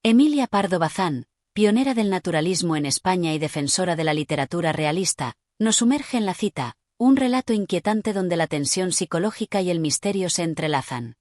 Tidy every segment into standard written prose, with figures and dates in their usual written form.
Emilia Pardo Bazán, pionera del naturalismo en España y defensora de la literatura realista, nos sumerge en La cita, un relato inquietante donde la tensión psicológica y el misterio se entrelazan.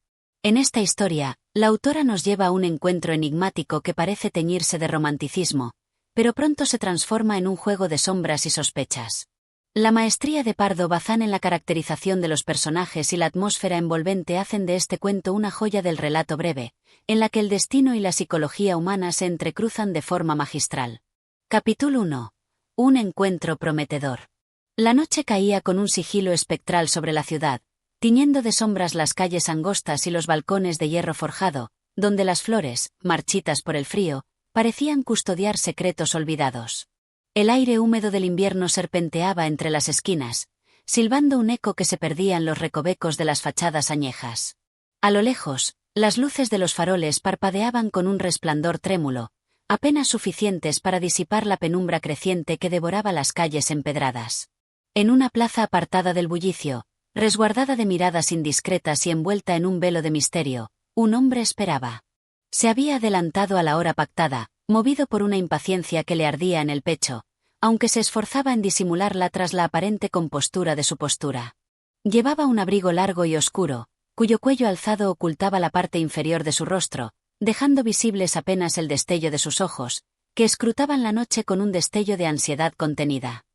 En esta historia, la autora nos lleva a un encuentro enigmático que parece teñirse de romanticismo, pero pronto se transforma en un juego de sombras y sospechas. La maestría de Pardo Bazán en la caracterización de los personajes y la atmósfera envolvente hacen de este cuento una joya del relato breve, en la que el destino y la psicología humana se entrecruzan de forma magistral. Capítulo 1. Un encuentro prometedor. La noche caía con un sigilo espectral sobre la ciudad, tiñendo de sombras las calles angostas y los balcones de hierro forjado, donde las flores, marchitas por el frío, parecían custodiar secretos olvidados. El aire húmedo del invierno serpenteaba entre las esquinas, silbando un eco que se perdía en los recovecos de las fachadas añejas. A lo lejos, las luces de los faroles parpadeaban con un resplandor trémulo, apenas suficientes para disipar la penumbra creciente que devoraba las calles empedradas. En una plaza apartada del bullicio, resguardada de miradas indiscretas y envuelta en un velo de misterio, un hombre esperaba. Se había adelantado a la hora pactada, movido por una impaciencia que le ardía en el pecho, aunque se esforzaba en disimularla tras la aparente compostura de su postura. Llevaba un abrigo largo y oscuro, cuyo cuello alzado ocultaba la parte inferior de su rostro, dejando visibles apenas el destello de sus ojos, que escrutaban la noche con un destello de ansiedad contenida.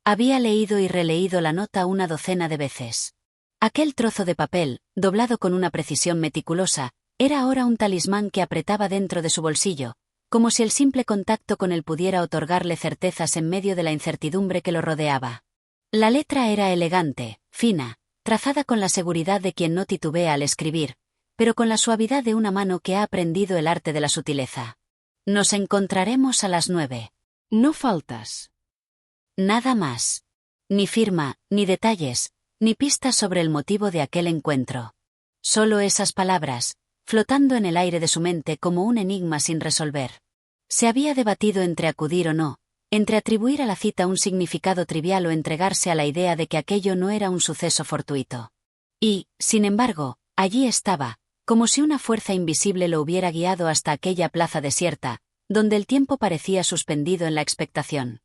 Había leído y releído la nota una docena de veces. Aquel trozo de papel, doblado con una precisión meticulosa, era ahora un talismán que apretaba dentro de su bolsillo, como si el simple contacto con él pudiera otorgarle certezas en medio de la incertidumbre que lo rodeaba. La letra era elegante, fina, trazada con la seguridad de quien no titubea al escribir, pero con la suavidad de una mano que ha aprendido el arte de la sutileza. Nos encontraremos a las 9. No faltas. Nada más. Ni firma, ni detalles, ni pistas sobre el motivo de aquel encuentro. Solo esas palabras, flotando en el aire de su mente como un enigma sin resolver. Se había debatido entre acudir o no, entre atribuir a la cita un significado trivial o entregarse a la idea de que aquello no era un suceso fortuito. Y, sin embargo, allí estaba, como si una fuerza invisible lo hubiera guiado hasta aquella plaza desierta, donde el tiempo parecía suspendido en la expectación.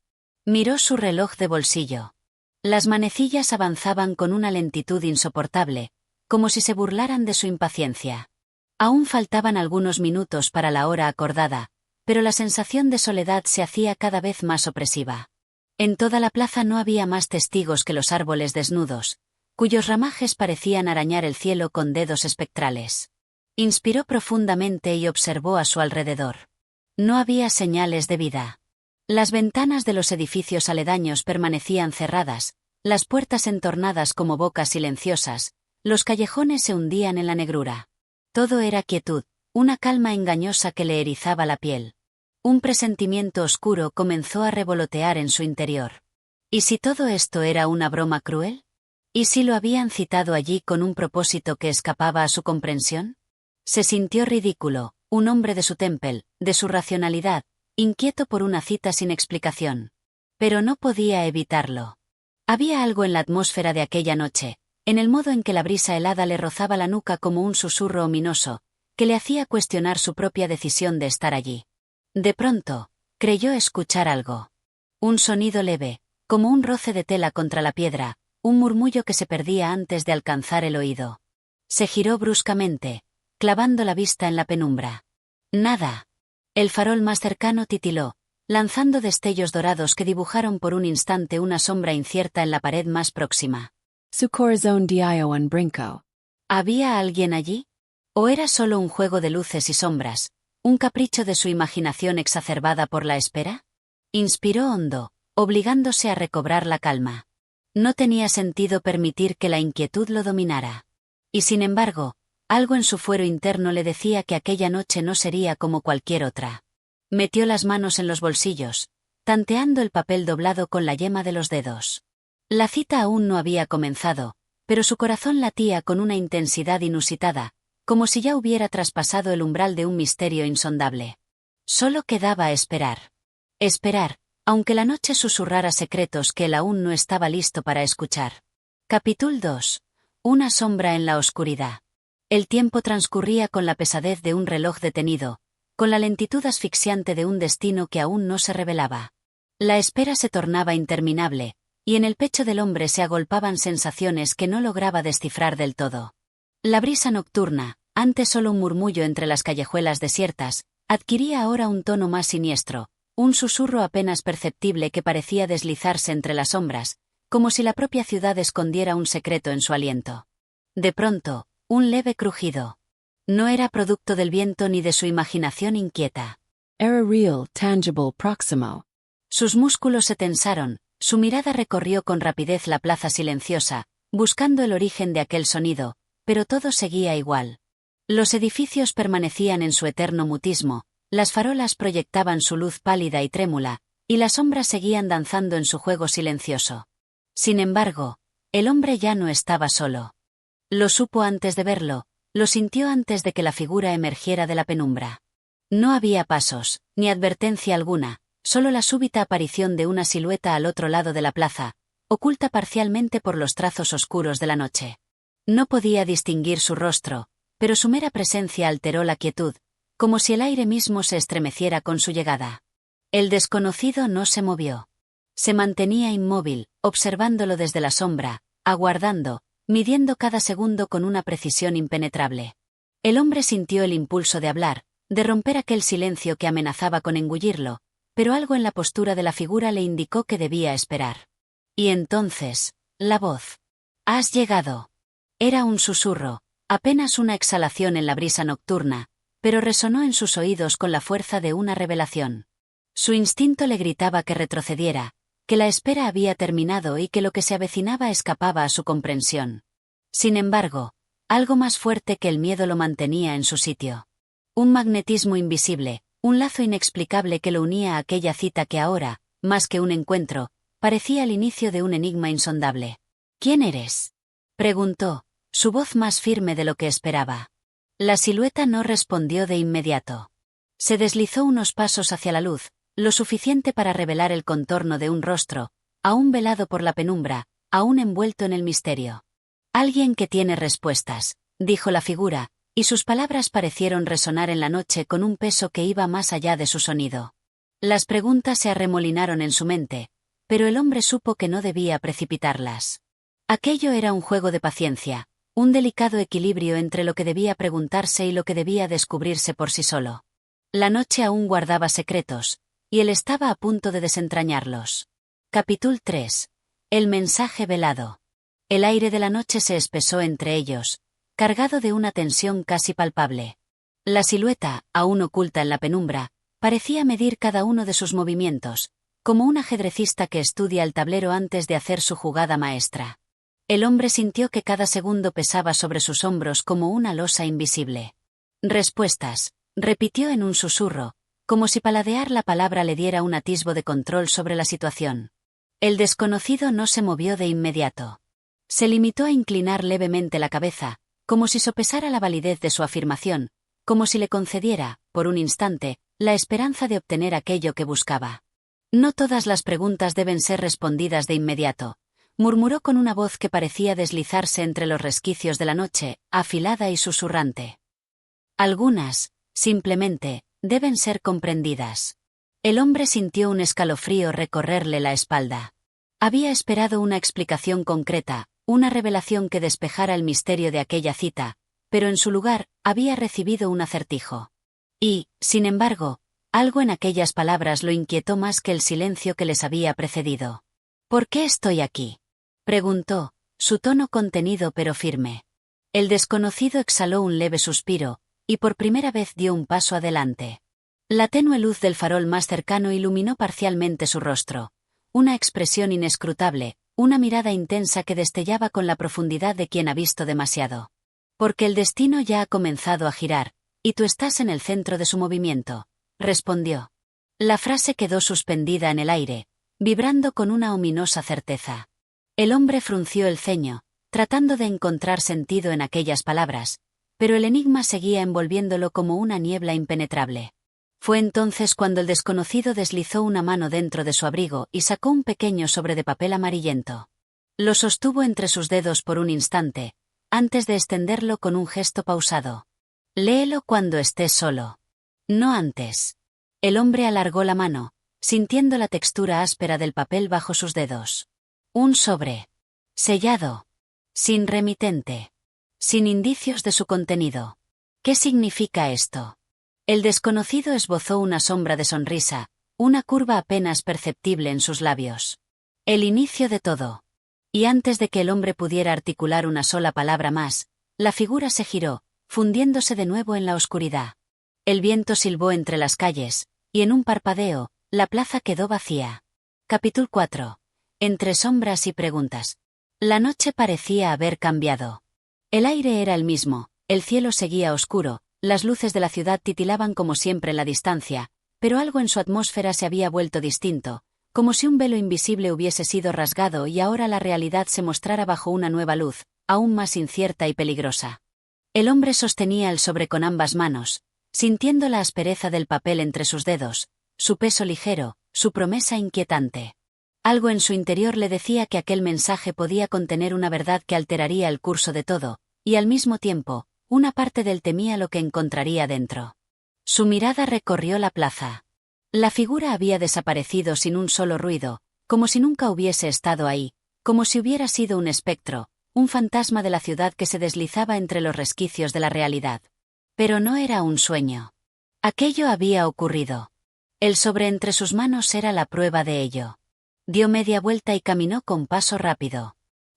Miró su reloj de bolsillo. Las manecillas avanzaban con una lentitud insoportable, como si se burlaran de su impaciencia. Aún faltaban algunos minutos para la hora acordada, pero la sensación de soledad se hacía cada vez más opresiva. En toda la plaza no había más testigos que los árboles desnudos, cuyos ramajes parecían arañar el cielo con dedos espectrales. Inspiró profundamente y observó a su alrededor. No había señales de vida. Las ventanas de los edificios aledaños permanecían cerradas, las puertas entornadas como bocas silenciosas, los callejones se hundían en la negrura. Todo era quietud, una calma engañosa que le erizaba la piel. Un presentimiento oscuro comenzó a revolotear en su interior. ¿Y si todo esto era una broma cruel? ¿Y si lo habían citado allí con un propósito que escapaba a su comprensión? Se sintió ridículo, un hombre de su temple, de su racionalidad, inquieto por una cita sin explicación. Pero no podía evitarlo. Había algo en la atmósfera de aquella noche, en el modo en que la brisa helada le rozaba la nuca como un susurro ominoso, que le hacía cuestionar su propia decisión de estar allí. De pronto, creyó escuchar algo. Un sonido leve, como un roce de tela contra la piedra, un murmullo que se perdía antes de alcanzar el oído. Se giró bruscamente, clavando la vista en la penumbra. Nada. El farol más cercano titiló, lanzando destellos dorados que dibujaron por un instante una sombra incierta en la pared más próxima. Su corazón dio un brinco. ¿Había alguien allí? ¿O era solo un juego de luces y sombras, un capricho de su imaginación exacerbada por la espera? Inspiró hondo, obligándose a recobrar la calma. No tenía sentido permitir que la inquietud lo dominara. Y sin embargo, algo en su fuero interno le decía que aquella noche no sería como cualquier otra. Metió las manos en los bolsillos, tanteando el papel doblado con la yema de los dedos. La cita aún no había comenzado, pero su corazón latía con una intensidad inusitada, como si ya hubiera traspasado el umbral de un misterio insondable. Solo quedaba esperar. Esperar, aunque la noche susurrara secretos que él aún no estaba listo para escuchar. Capítulo 2. Una sombra en la oscuridad. El tiempo transcurría con la pesadez de un reloj detenido, con la lentitud asfixiante de un destino que aún no se revelaba. La espera se tornaba interminable, y en el pecho del hombre se agolpaban sensaciones que no lograba descifrar del todo. La brisa nocturna, antes solo un murmullo entre las callejuelas desiertas, adquiría ahora un tono más siniestro, un susurro apenas perceptible que parecía deslizarse entre las sombras, como si la propia ciudad escondiera un secreto en su aliento. De pronto, un leve crujido. No era producto del viento ni de su imaginación inquieta. Era real, tangible, proximo. Sus músculos se tensaron, su mirada recorrió con rapidez la plaza silenciosa, buscando el origen de aquel sonido, pero todo seguía igual. Los edificios permanecían en su eterno mutismo, las farolas proyectaban su luz pálida y trémula, y las sombras seguían danzando en su juego silencioso. Sin embargo, el hombre ya no estaba solo. Lo supo antes de verlo, lo sintió antes de que la figura emergiera de la penumbra. No había pasos, ni advertencia alguna, solo la súbita aparición de una silueta al otro lado de la plaza, oculta parcialmente por los trazos oscuros de la noche. No podía distinguir su rostro, pero su mera presencia alteró la quietud, como si el aire mismo se estremeciera con su llegada. El desconocido no se movió. Se mantenía inmóvil, observándolo desde la sombra, aguardando, midiendo cada segundo con una precisión impenetrable. El hombre sintió el impulso de hablar, de romper aquel silencio que amenazaba con engullirlo, pero algo en la postura de la figura le indicó que debía esperar. Y entonces, la voz. «Has llegado». Era un susurro, apenas una exhalación en la brisa nocturna, pero resonó en sus oídos con la fuerza de una revelación. Su instinto le gritaba que retrocediera, que la espera había terminado y que lo que se avecinaba escapaba a su comprensión. Sin embargo, algo más fuerte que el miedo lo mantenía en su sitio. Un magnetismo invisible, un lazo inexplicable que lo unía a aquella cita que ahora, más que un encuentro, parecía el inicio de un enigma insondable. «¿Quién eres?», preguntó, su voz más firme de lo que esperaba. La silueta no respondió de inmediato. Se deslizó unos pasos hacia la luz, lo suficiente para revelar el contorno de un rostro, aún velado por la penumbra, aún envuelto en el misterio. «Alguien que tiene respuestas», dijo la figura, y sus palabras parecieron resonar en la noche con un peso que iba más allá de su sonido. Las preguntas se arremolinaron en su mente, pero el hombre supo que no debía precipitarlas. Aquello era un juego de paciencia, un delicado equilibrio entre lo que debía preguntarse y lo que debía descubrirse por sí solo. La noche aún guardaba secretos, y él estaba a punto de desentrañarlos. Capítulo 3. El mensaje velado. El aire de la noche se espesó entre ellos, cargado de una tensión casi palpable. La silueta, aún oculta en la penumbra, parecía medir cada uno de sus movimientos, como un ajedrecista que estudia el tablero antes de hacer su jugada maestra. El hombre sintió que cada segundo pesaba sobre sus hombros como una losa invisible. «Respuestas», repitió en un susurro, como si paladear la palabra le diera un atisbo de control sobre la situación. El desconocido no se movió de inmediato. Se limitó a inclinar levemente la cabeza, como si sopesara la validez de su afirmación, como si le concediera, por un instante, la esperanza de obtener aquello que buscaba. «No todas las preguntas deben ser respondidas de inmediato», murmuró con una voz que parecía deslizarse entre los resquicios de la noche, afilada y susurrante. «Algunas, simplemente, deben ser comprendidas». El hombre sintió un escalofrío recorrerle la espalda. Había esperado una explicación concreta, una revelación que despejara el misterio de aquella cita, pero en su lugar, había recibido un acertijo. Y, sin embargo, algo en aquellas palabras lo inquietó más que el silencio que les había precedido. «¿Por qué estoy aquí?», preguntó, su tono contenido pero firme. El desconocido exhaló un leve suspiro, y por primera vez dio un paso adelante. La tenue luz del farol más cercano iluminó parcialmente su rostro. Una expresión inescrutable, una mirada intensa que destellaba con la profundidad de quien ha visto demasiado. «Porque el destino ya ha comenzado a girar, y tú estás en el centro de su movimiento», respondió. La frase quedó suspendida en el aire, vibrando con una ominosa certeza. El hombre frunció el ceño, tratando de encontrar sentido en aquellas palabras, pero el enigma seguía envolviéndolo como una niebla impenetrable. Fue entonces cuando el desconocido deslizó una mano dentro de su abrigo y sacó un pequeño sobre de papel amarillento. Lo sostuvo entre sus dedos por un instante, antes de extenderlo con un gesto pausado. «Léelo cuando estés solo». No antes. El hombre alargó la mano, sintiendo la textura áspera del papel bajo sus dedos. Un sobre. Sellado. Sin remitente. Sin indicios de su contenido. ¿Qué significa esto? El desconocido esbozó una sombra de sonrisa, una curva apenas perceptible en sus labios. El inicio de todo. Y antes de que el hombre pudiera articular una sola palabra más, la figura se giró, fundiéndose de nuevo en la oscuridad. El viento silbó entre las calles, y en un parpadeo, la plaza quedó vacía. Capítulo 4. Entre sombras y preguntas. La noche parecía haber cambiado. El aire era el mismo, el cielo seguía oscuro, las luces de la ciudad titilaban como siempre en la distancia, pero algo en su atmósfera se había vuelto distinto, como si un velo invisible hubiese sido rasgado y ahora la realidad se mostrara bajo una nueva luz, aún más incierta y peligrosa. El hombre sostenía el sobre con ambas manos, sintiendo la aspereza del papel entre sus dedos, su peso ligero, su promesa inquietante. Algo en su interior le decía que aquel mensaje podía contener una verdad que alteraría el curso de todo, y al mismo tiempo, una parte de él temía lo que encontraría dentro. Su mirada recorrió la plaza. La figura había desaparecido sin un solo ruido, como si nunca hubiese estado ahí, como si hubiera sido un espectro, un fantasma de la ciudad que se deslizaba entre los resquicios de la realidad. Pero no era un sueño. Aquello había ocurrido. El sobre entre sus manos era la prueba de ello. Dio media vuelta y caminó con paso rápido.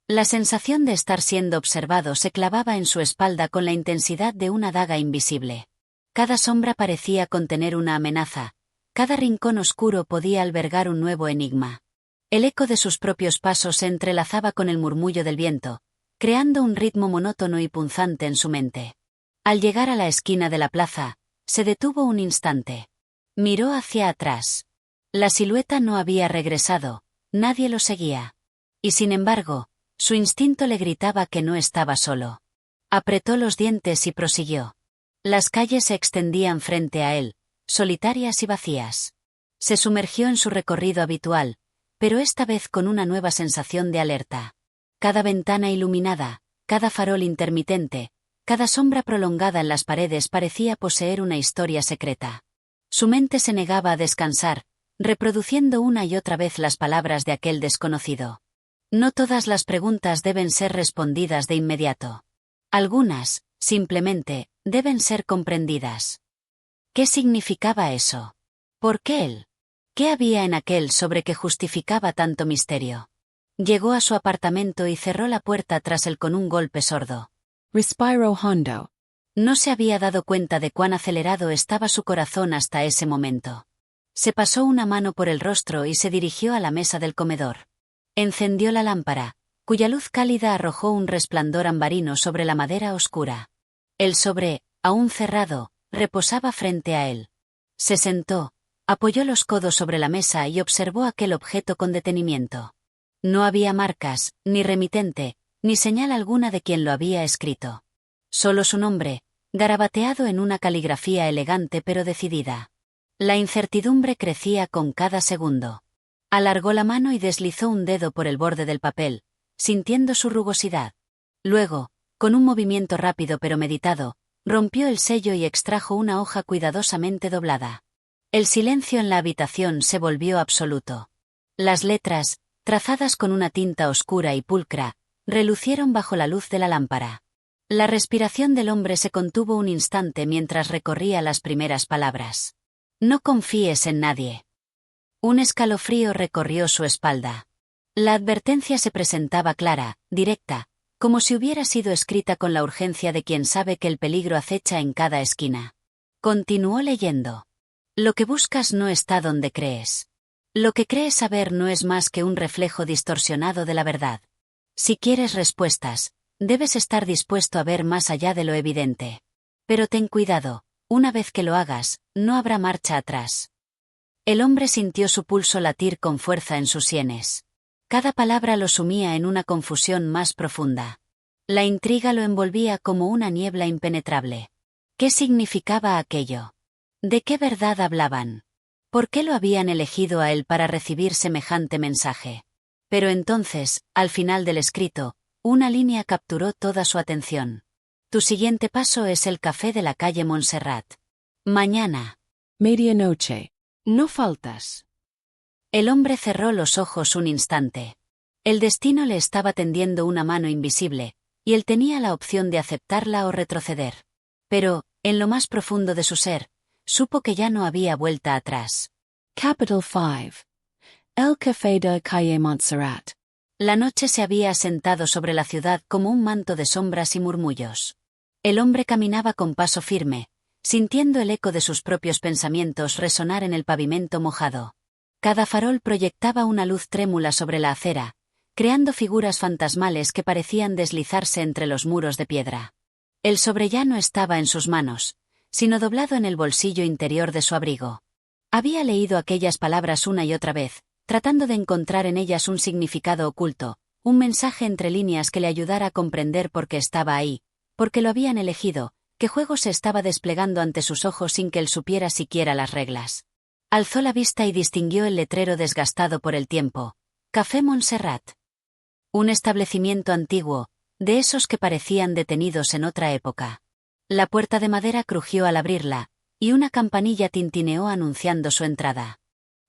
La sensación de estar siendo observado se clavaba en su espalda con la intensidad de una daga invisible. Cada sombra parecía contener una amenaza, cada rincón oscuro podía albergar un nuevo enigma. El eco de sus propios pasos se entrelazaba con el murmullo del viento, creando un ritmo monótono y punzante en su mente. Al llegar a la esquina de la plaza, se detuvo un instante. Miró hacia atrás. La silueta no había regresado, nadie lo seguía. Y sin embargo, su instinto le gritaba que no estaba solo. Apretó los dientes y prosiguió. Las calles se extendían frente a él, solitarias y vacías. Se sumergió en su recorrido habitual, pero esta vez con una nueva sensación de alerta. Cada ventana iluminada, cada farol intermitente, cada sombra prolongada en las paredes parecía poseer una historia secreta. Su mente se negaba a descansar, reproduciendo una y otra vez las palabras de aquel desconocido. No todas las preguntas deben ser respondidas de inmediato. Algunas, simplemente, deben ser comprendidas. ¿Qué significaba eso? ¿Por qué él? ¿Qué había en aquel sobre que justificaba tanto misterio? Llegó a su apartamento y cerró la puerta tras él con un golpe sordo. Respiro hondo. No se había dado cuenta de cuán acelerado estaba su corazón hasta ese momento. Se pasó una mano por el rostro y se dirigió a la mesa del comedor. Encendió la lámpara, cuya luz cálida arrojó un resplandor ambarino sobre la madera oscura. El sobre, aún cerrado, reposaba frente a él. Se sentó, apoyó los codos sobre la mesa y observó aquel objeto con detenimiento. No había marcas, ni remitente, ni señal alguna de quien lo había escrito. Solo su nombre, garabateado en una caligrafía elegante pero decidida. La incertidumbre crecía con cada segundo. Alargó la mano y deslizó un dedo por el borde del papel, sintiendo su rugosidad. Luego, con un movimiento rápido pero meditado, rompió el sello y extrajo una hoja cuidadosamente doblada. El silencio en la habitación se volvió absoluto. Las letras, trazadas con una tinta oscura y pulcra, relucieron bajo la luz de la lámpara. La respiración del hombre se contuvo un instante mientras recorría las primeras palabras. No confíes en nadie. Un escalofrío recorrió su espalda. La advertencia se presentaba clara, directa, como si hubiera sido escrita con la urgencia de quien sabe que el peligro acecha en cada esquina. Continuó leyendo. Lo que buscas no está donde crees. Lo que crees saber no es más que un reflejo distorsionado de la verdad. Si quieres respuestas, debes estar dispuesto a ver más allá de lo evidente. Pero ten cuidado, una vez que lo hagas, no habrá marcha atrás. El hombre sintió su pulso latir con fuerza en sus sienes. Cada palabra lo sumía en una confusión más profunda. La intriga lo envolvía como una niebla impenetrable. ¿Qué significaba aquello? ¿De qué verdad hablaban? ¿Por qué lo habían elegido a él para recibir semejante mensaje? Pero entonces, al final del escrito, una línea capturó toda su atención. Tu siguiente paso es el café de la calle Montserrat. Mañana. Medianoche. No faltas. El hombre cerró los ojos un instante. El destino le estaba tendiendo una mano invisible, y él tenía la opción de aceptarla o retroceder. Pero, en lo más profundo de su ser, supo que ya no había vuelta atrás. Capital 5. El Café de Calle Montserrat. La noche se había asentado sobre la ciudad como un manto de sombras y murmullos. El hombre caminaba con paso firme, sintiendo el eco de sus propios pensamientos resonar en el pavimento mojado. Cada farol proyectaba una luz trémula sobre la acera, creando figuras fantasmales que parecían deslizarse entre los muros de piedra. El sobre ya no estaba en sus manos, sino doblado en el bolsillo interior de su abrigo. Había leído aquellas palabras una y otra vez, tratando de encontrar en ellas un significado oculto, un mensaje entre líneas que le ayudara a comprender por qué estaba ahí, por qué lo habían elegido, qué juego se estaba desplegando ante sus ojos sin que él supiera siquiera las reglas. Alzó la vista y distinguió el letrero desgastado por el tiempo. Café Montserrat. Un establecimiento antiguo, de esos que parecían detenidos en otra época. La puerta de madera crujió al abrirla, y una campanilla tintineó anunciando su entrada.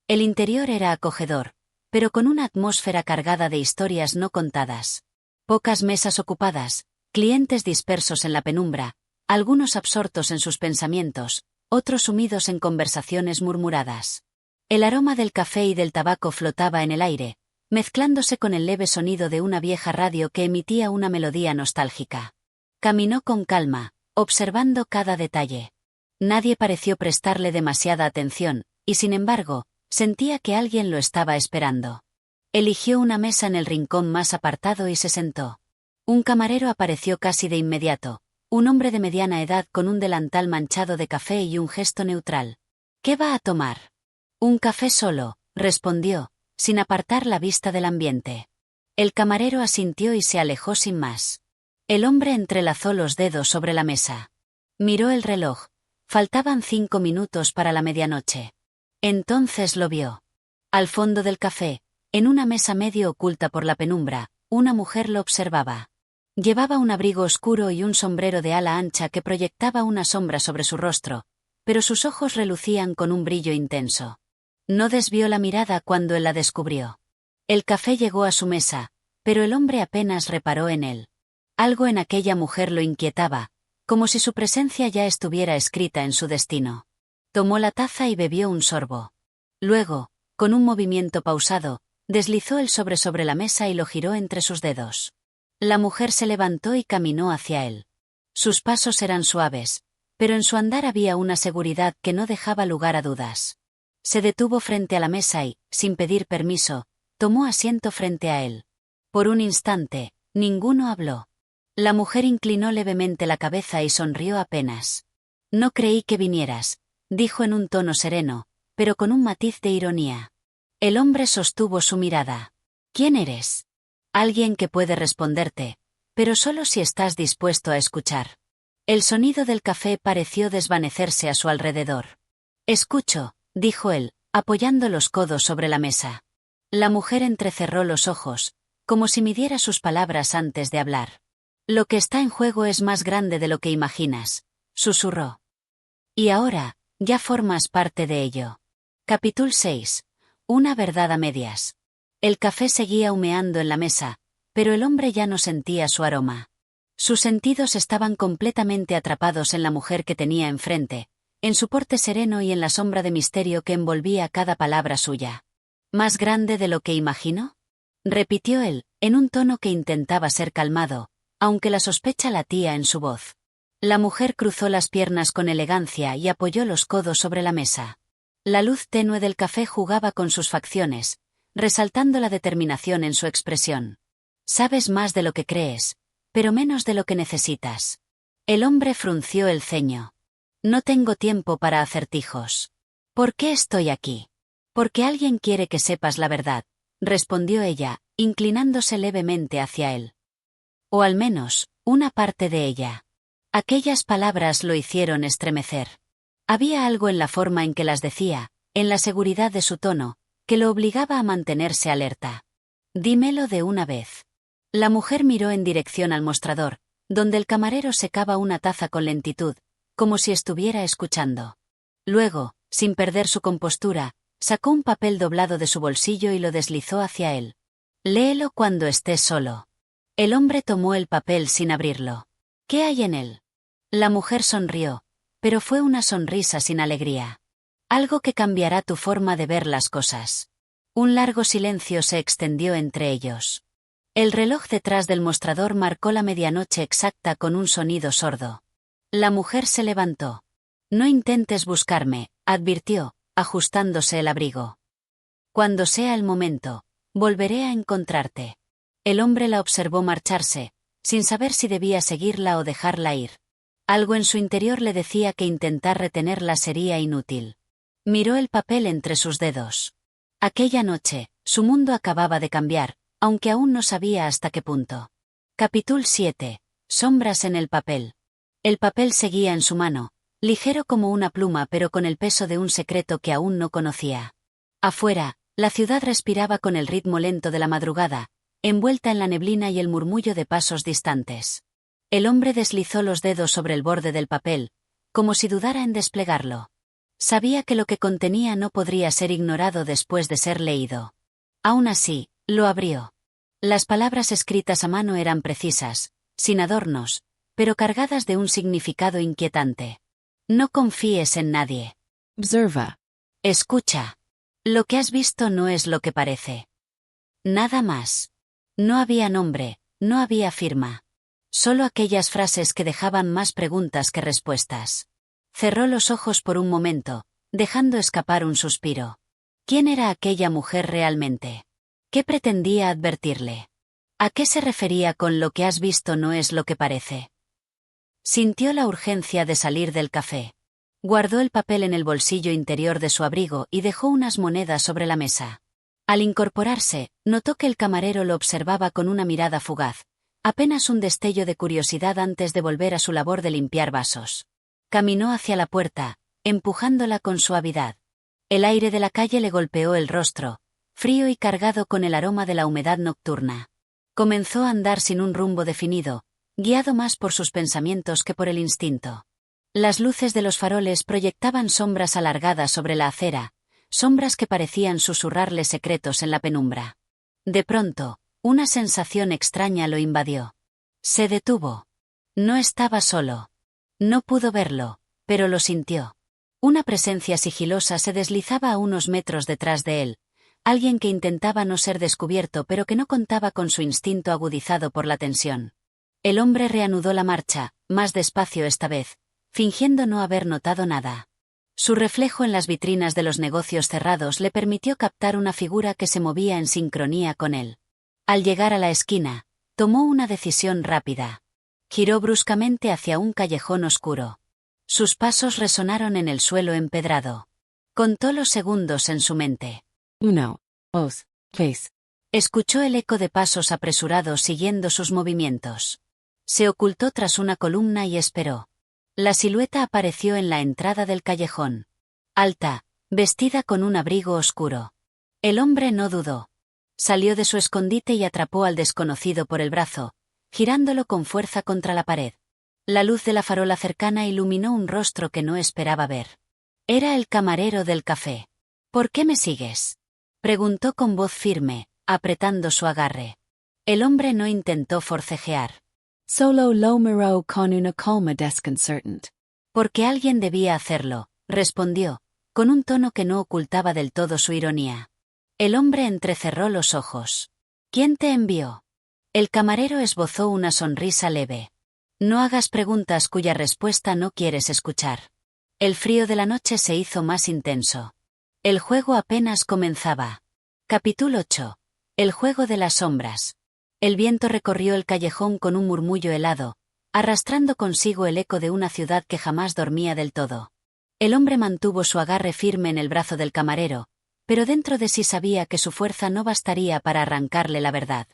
El interior era acogedor, pero con una atmósfera cargada de historias no contadas. Pocas mesas ocupadas, clientes dispersos en la penumbra, algunos absortos en sus pensamientos, otros sumidos en conversaciones murmuradas. El aroma del café y del tabaco flotaba en el aire, mezclándose con el leve sonido de una vieja radio que emitía una melodía nostálgica. Caminó con calma, observando cada detalle. Nadie pareció prestarle demasiada atención, y sin embargo, sentía que alguien lo estaba esperando. Eligió una mesa en el rincón más apartado y se sentó. Un camarero apareció casi de inmediato, un hombre de mediana edad con un delantal manchado de café y un gesto neutral. ¿Qué va a tomar? Un café solo, respondió, sin apartar la vista del ambiente. El camarero asintió y se alejó sin más. El hombre entrelazó los dedos sobre la mesa. Miró el reloj. Faltaban 5 minutos para la medianoche. Entonces lo vio. Al fondo del café, en una mesa medio oculta por la penumbra, una mujer lo observaba. Llevaba un abrigo oscuro y un sombrero de ala ancha que proyectaba una sombra sobre su rostro, pero sus ojos relucían con un brillo intenso. No desvió la mirada cuando él la descubrió. El café llegó a su mesa, pero el hombre apenas reparó en él. Algo en aquella mujer lo inquietaba, como si su presencia ya estuviera escrita en su destino. Tomó la taza y bebió un sorbo. Luego, con un movimiento pausado, deslizó el sobre la mesa y lo giró entre sus dedos. La mujer se levantó y caminó hacia él. Sus pasos eran suaves, pero en su andar había una seguridad que no dejaba lugar a dudas. Se detuvo frente a la mesa y, sin pedir permiso, tomó asiento frente a él. Por un instante, ninguno habló. La mujer inclinó levemente la cabeza y sonrió apenas. No creí que vinieras, dijo en un tono sereno, pero con un matiz de ironía. El hombre sostuvo su mirada. ¿Quién eres? Alguien que puede responderte, pero solo si estás dispuesto a escuchar. El sonido del café pareció desvanecerse a su alrededor. Escucho, dijo él, apoyando los codos sobre la mesa. La mujer entrecerró los ojos, como si midiera sus palabras antes de hablar. Lo que está en juego es más grande de lo que imaginas, susurró. Y ahora, ya formas parte de ello. Capítulo 6. Una verdad a medias. El café seguía humeando en la mesa, pero el hombre ya no sentía su aroma. Sus sentidos estaban completamente atrapados en la mujer que tenía enfrente, en su porte sereno y en la sombra de misterio que envolvía cada palabra suya. ¿Más grande de lo que imagino? Repitió él, en un tono que intentaba ser calmado, aunque la sospecha latía en su voz. La mujer cruzó las piernas con elegancia y apoyó los codos sobre la mesa. La luz tenue del café jugaba con sus facciones, resaltando la determinación en su expresión. Sabes más de lo que crees, pero menos de lo que necesitas. El hombre frunció el ceño. No tengo tiempo para acertijos. ¿Por qué estoy aquí? Porque alguien quiere que sepas la verdad, respondió ella, inclinándose levemente hacia él. O al menos, una parte de ella. Aquellas palabras lo hicieron estremecer. Había algo en la forma en que las decía, en la seguridad de su tono, que lo obligaba a mantenerse alerta. Dímelo de una vez. La mujer miró en dirección al mostrador, donde el camarero secaba una taza con lentitud, como si estuviera escuchando. Luego, Sin perder su compostura, sacó un papel doblado de su bolsillo y lo deslizó hacia él. «Léelo cuando estés solo». El hombre tomó el papel sin abrirlo. «¿Qué hay en él?». La mujer sonrió, pero fue una sonrisa sin alegría. «Algo que cambiará tu forma de ver las cosas». Un largo silencio se extendió entre ellos. El reloj detrás del mostrador marcó la medianoche exacta con un sonido sordo. La mujer se levantó. «No intentes buscarme», advirtió, ajustándose el abrigo. «Cuando sea el momento, volveré a encontrarte». El hombre la observó marcharse, sin saber si debía seguirla o dejarla ir. Algo en su interior le decía que intentar retenerla sería inútil. Miró el papel entre sus dedos. Aquella noche, su mundo acababa de cambiar, aunque aún no sabía hasta qué punto. Capítulo 7. Sombras en el papel. El papel seguía en su mano, ligero como una pluma pero con el peso de un secreto que aún no conocía. Afuera, la ciudad respiraba con el ritmo lento de la madrugada, envuelta en la neblina y el murmullo de pasos distantes. El hombre deslizó los dedos sobre el borde del papel, como si dudara en desplegarlo. Sabía que lo que contenía no podría ser ignorado después de ser leído. Aún así, lo abrió. Las palabras escritas a mano eran precisas, sin adornos, pero cargadas de un significado inquietante. «No confíes en nadie». Observa. «Escucha. Lo que has visto no es lo que parece». Nada más. No había nombre, no había firma. Solo aquellas frases que dejaban más preguntas que respuestas. Cerró los ojos por un momento, dejando escapar un suspiro. ¿Quién era aquella mujer realmente? ¿Qué pretendía advertirle? ¿A qué se refería con lo que has visto no es lo que parece? Sintió la urgencia de salir del café. Guardó el papel en el bolsillo interior de su abrigo y dejó unas monedas sobre la mesa. Al incorporarse, notó que el camarero lo observaba con una mirada fugaz, apenas un destello de curiosidad antes de volver a su labor de limpiar vasos. Caminó hacia la puerta, empujándola con suavidad. El aire de la calle le golpeó el rostro, frío y cargado con el aroma de la humedad nocturna. Comenzó a andar sin un rumbo definido, guiado más por sus pensamientos que por el instinto. Las luces de los faroles proyectaban sombras alargadas sobre la acera, sombras que parecían susurrarle secretos en la penumbra. De pronto, una sensación extraña lo invadió. Se detuvo. No estaba solo. No pudo verlo, pero lo sintió. Una presencia sigilosa se deslizaba a unos metros detrás de él, alguien que intentaba no ser descubierto pero que no contaba con su instinto agudizado por la tensión. El hombre reanudó la marcha, más despacio esta vez, fingiendo no haber notado nada. Su reflejo en las vitrinas de los negocios cerrados le permitió captar una figura que se movía en sincronía con él. Al llegar a la esquina, tomó una decisión rápida. Giró bruscamente hacia un callejón oscuro. Sus pasos resonaron en el suelo empedrado. Contó los segundos en su mente. 1, 2, 3. Escuchó el eco de pasos apresurados siguiendo sus movimientos. Se ocultó tras una columna y esperó. La silueta apareció en la entrada del callejón. Alta, vestida con un abrigo oscuro. El hombre no dudó. Salió de su escondite y atrapó al desconocido por el brazo, girándolo con fuerza contra la pared. La luz de la farola cercana iluminó un rostro que no esperaba ver. Era el camarero del café. «¿Por qué me sigues?», preguntó con voz firme, apretando su agarre. El hombre no intentó forcejear. Solo lo miró con una calma desconcertante. «Porque alguien debía hacerlo», respondió, con un tono que no ocultaba del todo su ironía. El hombre entrecerró los ojos. «¿Quién te envió?». El camarero esbozó una sonrisa leve. «No hagas preguntas cuya respuesta no quieres escuchar». El frío de la noche se hizo más intenso. El juego apenas comenzaba. Capítulo 8. El juego de las sombras. El viento recorrió el callejón con un murmullo helado, arrastrando consigo el eco de una ciudad que jamás dormía del todo. El hombre mantuvo su agarre firme en el brazo del camarero, pero dentro de sí sabía que su fuerza no bastaría para arrancarle la verdad.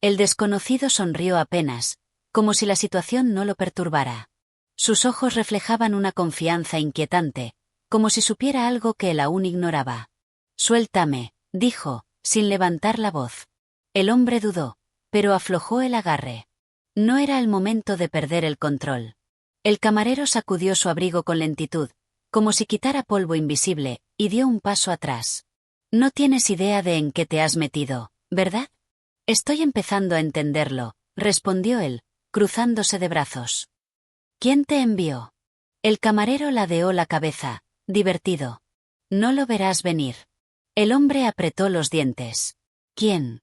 El desconocido sonrió apenas, como si la situación no lo perturbara. Sus ojos reflejaban una confianza inquietante, como si supiera algo que él aún ignoraba. «Suéltame», dijo, sin levantar la voz. El hombre dudó, pero aflojó el agarre. No era el momento de perder el control. El camarero sacudió su abrigo con lentitud, como si quitara polvo invisible, y dio un paso atrás. No tienes idea de en qué te has metido, ¿verdad? Estoy empezando a entenderlo, respondió él, cruzándose de brazos. ¿Quién te envió? El camarero ladeó la cabeza, divertido. No lo verás venir. El hombre apretó los dientes. ¿Quién?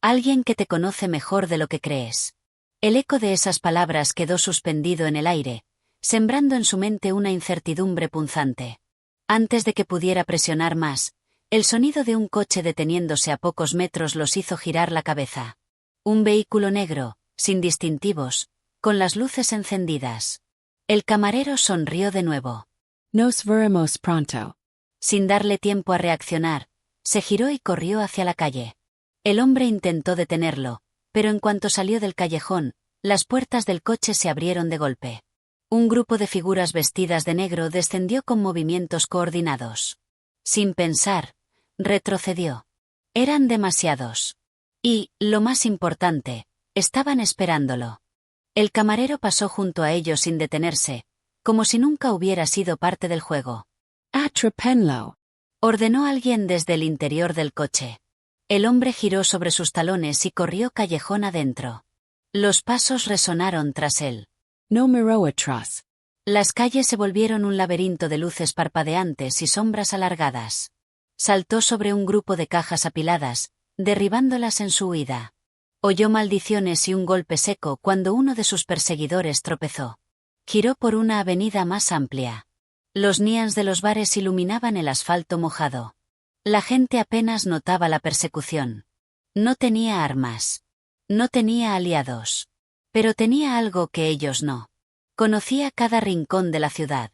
Alguien que te conoce mejor de lo que crees. El eco de esas palabras quedó suspendido en el aire, sembrando en su mente una incertidumbre punzante. Antes de que pudiera presionar más, el sonido de un coche deteniéndose a pocos metros los hizo girar la cabeza. Un vehículo negro, sin distintivos, con las luces encendidas. El camarero sonrió de nuevo. Nos veremos pronto. Sin darle tiempo a reaccionar, se giró y corrió hacia la calle. El hombre intentó detenerlo, pero en cuanto salió del callejón, las puertas del coche se abrieron de golpe. Un grupo de figuras vestidas de negro descendió con movimientos coordinados. Sin pensar, retrocedió. Eran demasiados. Y, lo más importante, estaban esperándolo. El camarero pasó junto a ellos sin detenerse, como si nunca hubiera sido parte del juego. Atrapenlo. Ordenó alguien desde el interior del coche. El hombre giró sobre sus talones y corrió callejón adentro. Los pasos resonaron tras él. No miró atrás. Las calles se volvieron un laberinto de luces parpadeantes y sombras alargadas. Saltó sobre un grupo de cajas apiladas, derribándolas en su huida. Oyó maldiciones y un golpe seco cuando uno de sus perseguidores tropezó. Giró por una avenida más amplia. Los neones de los bares iluminaban el asfalto mojado. La gente apenas notaba la persecución. No tenía armas. No tenía aliados. Pero tenía algo que ellos no. Conocía cada rincón de la ciudad.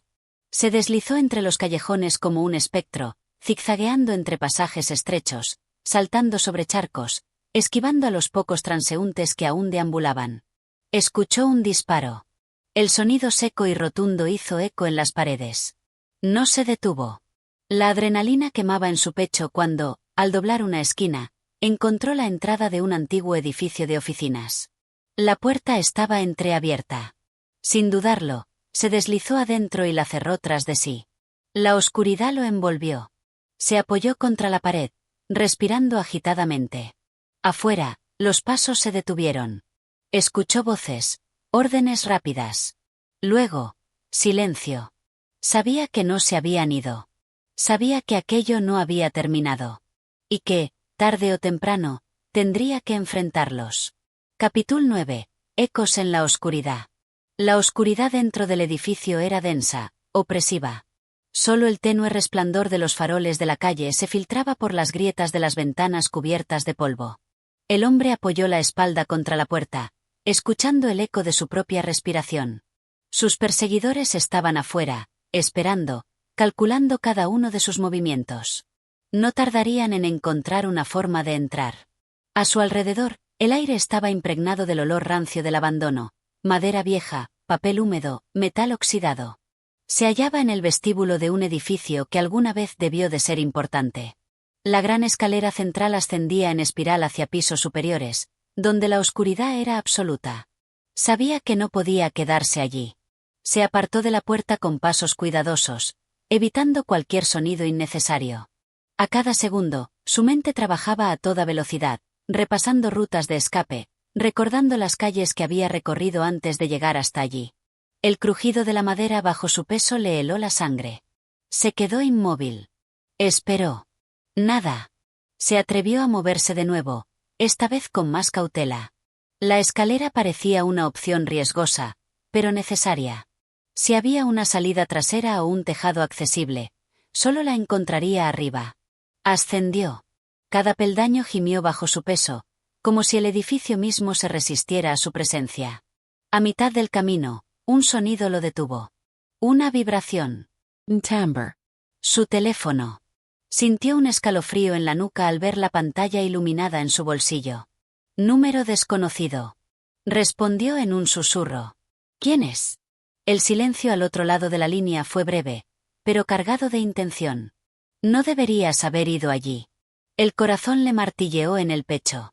Se deslizó entre los callejones como un espectro, zigzagueando entre pasajes estrechos, saltando sobre charcos, esquivando a los pocos transeúntes que aún deambulaban. Escuchó un disparo. El sonido seco y rotundo hizo eco en las paredes. No se detuvo. La adrenalina quemaba en su pecho cuando, al doblar una esquina, encontró la entrada de un antiguo edificio de oficinas. La puerta estaba entreabierta. Sin dudarlo, se deslizó adentro y la cerró tras de sí. La oscuridad lo envolvió. Se apoyó contra la pared, respirando agitadamente. Afuera, los pasos se detuvieron. Escuchó voces, órdenes rápidas. Luego, silencio. Sabía que no se habían ido. Sabía que aquello no había terminado. Y que, tarde o temprano, tendría que enfrentarlos. Capítulo 9. Ecos en la oscuridad. La oscuridad dentro del edificio era densa, opresiva. Solo el tenue resplandor de los faroles de la calle se filtraba por las grietas de las ventanas cubiertas de polvo. El hombre apoyó la espalda contra la puerta, escuchando el eco de su propia respiración. Sus perseguidores estaban afuera, esperando, calculando cada uno de sus movimientos. No tardarían en encontrar una forma de entrar. A su alrededor, el aire estaba impregnado del olor rancio del abandono, madera vieja, papel húmedo, metal oxidado. Se hallaba en el vestíbulo de un edificio que alguna vez debió de ser importante. La gran escalera central ascendía en espiral hacia pisos superiores, donde la oscuridad era absoluta. Sabía que no podía quedarse allí. Se apartó de la puerta con pasos cuidadosos, evitando cualquier sonido innecesario. A cada segundo, su mente trabajaba a toda velocidad, repasando rutas de escape, recordando las calles que había recorrido antes de llegar hasta allí. El crujido de la madera bajo su peso le heló la sangre. Se quedó inmóvil. Esperó. Nada. Se atrevió a moverse de nuevo, esta vez con más cautela. La escalera parecía una opción riesgosa, pero necesaria. Si había una salida trasera o un tejado accesible, solo la encontraría arriba. Ascendió. Cada peldaño gimió bajo su peso, como si el edificio mismo se resistiera a su presencia. A mitad del camino, un sonido lo detuvo. Una vibración. Un timbre. Su teléfono. Sintió un escalofrío en la nuca al ver la pantalla iluminada en su bolsillo. Número desconocido. Respondió en un susurro. ¿Quién es? El silencio al otro lado de la línea fue breve, pero cargado de intención. No deberías haber ido allí. El corazón le martilleó en el pecho.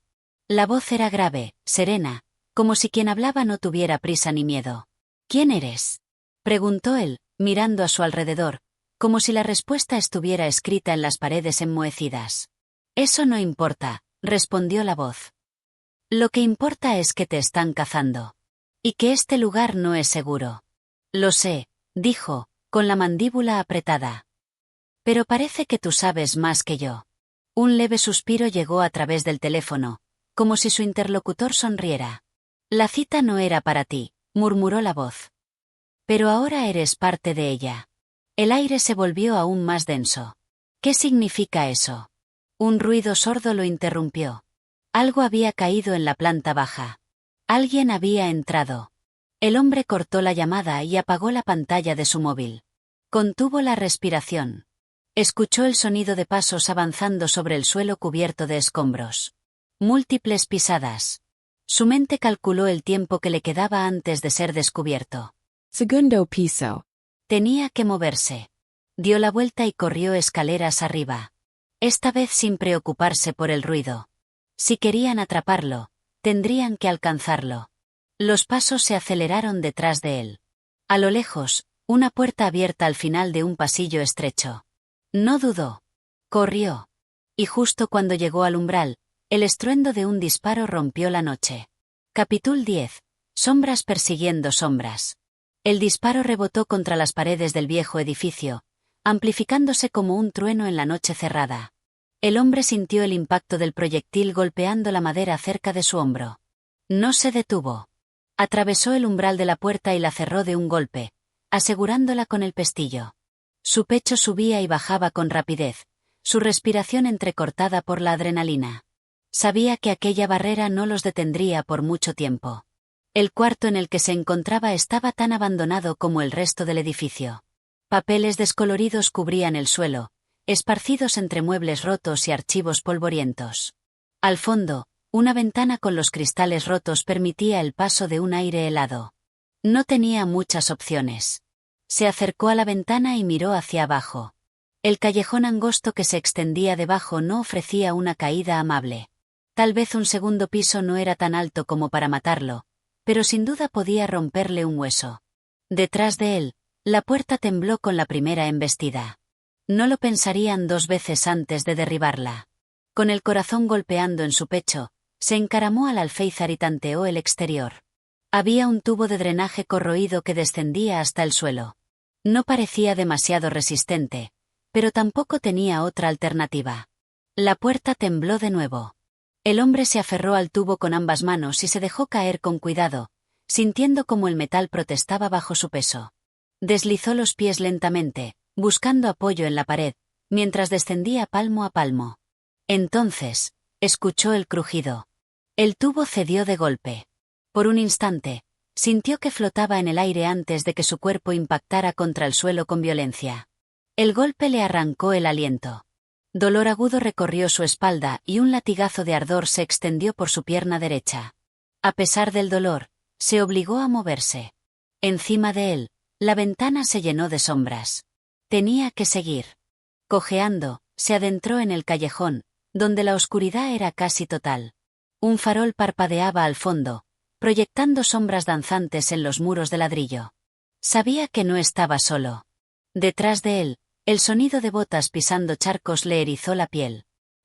La voz era grave, serena, como si quien hablaba no tuviera prisa ni miedo. ¿Quién eres? Preguntó él, mirando a su alrededor, como si la respuesta estuviera escrita en las paredes enmohecidas. Eso no importa, respondió la voz. Lo que importa es que te están cazando. Y que este lugar no es seguro. Lo sé, dijo, con la mandíbula apretada. Pero parece que tú sabes más que yo. Un leve suspiro llegó a través del teléfono, como si su interlocutor sonriera. La cita no era para ti, murmuró la voz. Pero ahora eres parte de ella. El aire se volvió aún más denso. ¿Qué significa eso? Un ruido sordo lo interrumpió. Algo había caído en la planta baja. Alguien había entrado. El hombre cortó la llamada y apagó la pantalla de su móvil. Contuvo la respiración. Escuchó el sonido de pasos avanzando sobre el suelo cubierto de escombros. Múltiples pisadas. Su mente calculó el tiempo que le quedaba antes de ser descubierto. Segundo piso. Tenía que moverse. Dio la vuelta y corrió escaleras arriba. Esta vez sin preocuparse por el ruido. Si querían atraparlo, tendrían que alcanzarlo. Los pasos se aceleraron detrás de él. A lo lejos, una puerta abierta al final de un pasillo estrecho. No dudó. Corrió. Y justo cuando llegó al umbral, el estruendo de un disparo rompió la noche. Capítulo 10. Sombras persiguiendo sombras. El disparo rebotó contra las paredes del viejo edificio, amplificándose como un trueno en la noche cerrada. El hombre sintió el impacto del proyectil golpeando la madera cerca de su hombro. No se detuvo. Atravesó el umbral de la puerta y la cerró de un golpe, asegurándola con el pestillo. Su pecho subía y bajaba con rapidez, su respiración entrecortada por la adrenalina. Sabía que aquella barrera no los detendría por mucho tiempo. El cuarto en el que se encontraba estaba tan abandonado como el resto del edificio. Papeles descoloridos cubrían el suelo, esparcidos entre muebles rotos y archivos polvorientos. Al fondo, una ventana con los cristales rotos permitía el paso de un aire helado. No tenía muchas opciones. Se acercó a la ventana y miró hacia abajo. El callejón angosto que se extendía debajo no ofrecía una caída amable. Tal vez un segundo piso no era tan alto como para matarlo, pero sin duda podía romperle un hueso. Detrás de él, la puerta tembló con la primera embestida. No lo pensarían dos veces antes de derribarla. Con el corazón golpeando en su pecho, se encaramó al alféizar y tanteó el exterior. Había un tubo de drenaje corroído que descendía hasta el suelo. No parecía demasiado resistente, pero tampoco tenía otra alternativa. La puerta tembló de nuevo. El hombre se aferró al tubo con ambas manos y se dejó caer con cuidado, sintiendo cómo el metal protestaba bajo su peso. Deslizó los pies lentamente, buscando apoyo en la pared, mientras descendía palmo a palmo. Entonces, escuchó el crujido. El tubo cedió de golpe. Por un instante, sintió que flotaba en el aire antes de que su cuerpo impactara contra el suelo con violencia. El golpe le arrancó el aliento. Dolor agudo recorrió su espalda y un latigazo de ardor se extendió por su pierna derecha. A pesar del dolor, se obligó a moverse. Encima de él, la ventana se llenó de sombras. Tenía que seguir. Cojeando, se adentró en el callejón, donde la oscuridad era casi total. Un farol parpadeaba al fondo, proyectando sombras danzantes en los muros de ladrillo. Sabía que no estaba solo. Detrás de él, el sonido de botas pisando charcos le erizó la piel.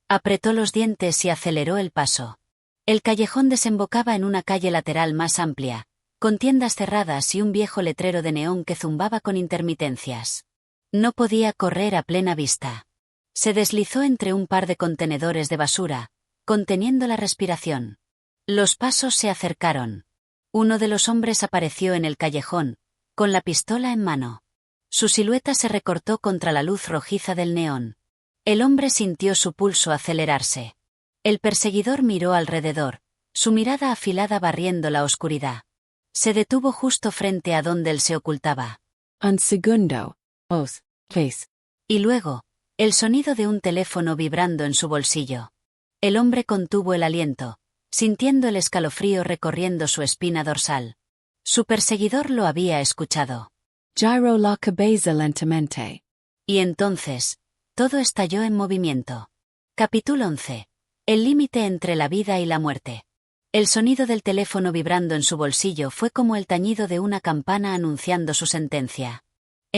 Apretó los dientes y aceleró el paso. El callejón desembocaba en una calle lateral más amplia, con tiendas cerradas y un viejo letrero de neón que zumbaba con intermitencias. No podía correr a plena vista. Se deslizó entre un par de contenedores de basura, conteniendo la respiración. Los pasos se acercaron. Uno de los hombres apareció en el callejón, con la pistola en mano. Su silueta se recortó contra la luz rojiza del neón. El hombre sintió su pulso acelerarse. El perseguidor miró alrededor, su mirada afilada barriendo la oscuridad. Se detuvo justo frente a donde él se ocultaba. Un segundo. Os, face. Y luego, el sonido de un teléfono vibrando en su bolsillo. El hombre contuvo el aliento, sintiendo el escalofrío recorriendo su espina dorsal. Su perseguidor lo había escuchado. Giro la cabeza lentamente. Y entonces, todo estalló en movimiento. Capítulo 11. El límite entre la vida y la muerte. El sonido del teléfono vibrando en su bolsillo fue como el tañido de una campana anunciando su sentencia.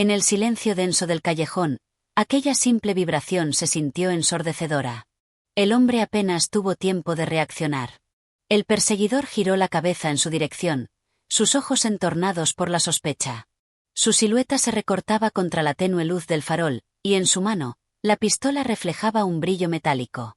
En el silencio denso del callejón, aquella simple vibración se sintió ensordecedora. El hombre apenas tuvo tiempo de reaccionar. El perseguidor giró la cabeza en su dirección, sus ojos entornados por la sospecha. Su silueta se recortaba contra la tenue luz del farol, y en su mano, la pistola reflejaba un brillo metálico.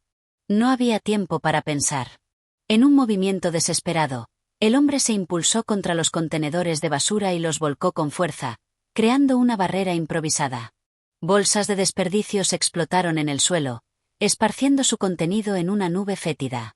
No había tiempo para pensar. En un movimiento desesperado, el hombre se impulsó contra los contenedores de basura y los volcó con fuerza, creando una barrera improvisada. Bolsas de desperdicios explotaron en el suelo, esparciendo su contenido en una nube fétida.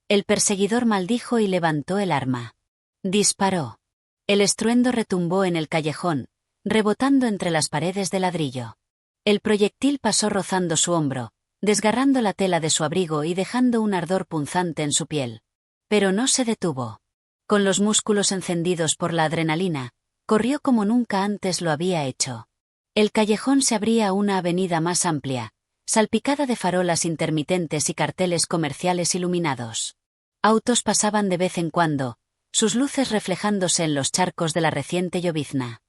El perseguidor maldijo y levantó el arma. Disparó. El estruendo retumbó en el callejón, rebotando entre las paredes de ladrillo. El proyectil pasó rozando su hombro, desgarrando la tela de su abrigo y dejando un ardor punzante en su piel. Pero no se detuvo. Con los músculos encendidos por la adrenalina, corrió como nunca antes lo había hecho. El callejón se abría a una avenida más amplia, salpicada de farolas intermitentes y carteles comerciales iluminados. Autos pasaban de vez en cuando, sus luces reflejándose en los charcos de la reciente llovizna.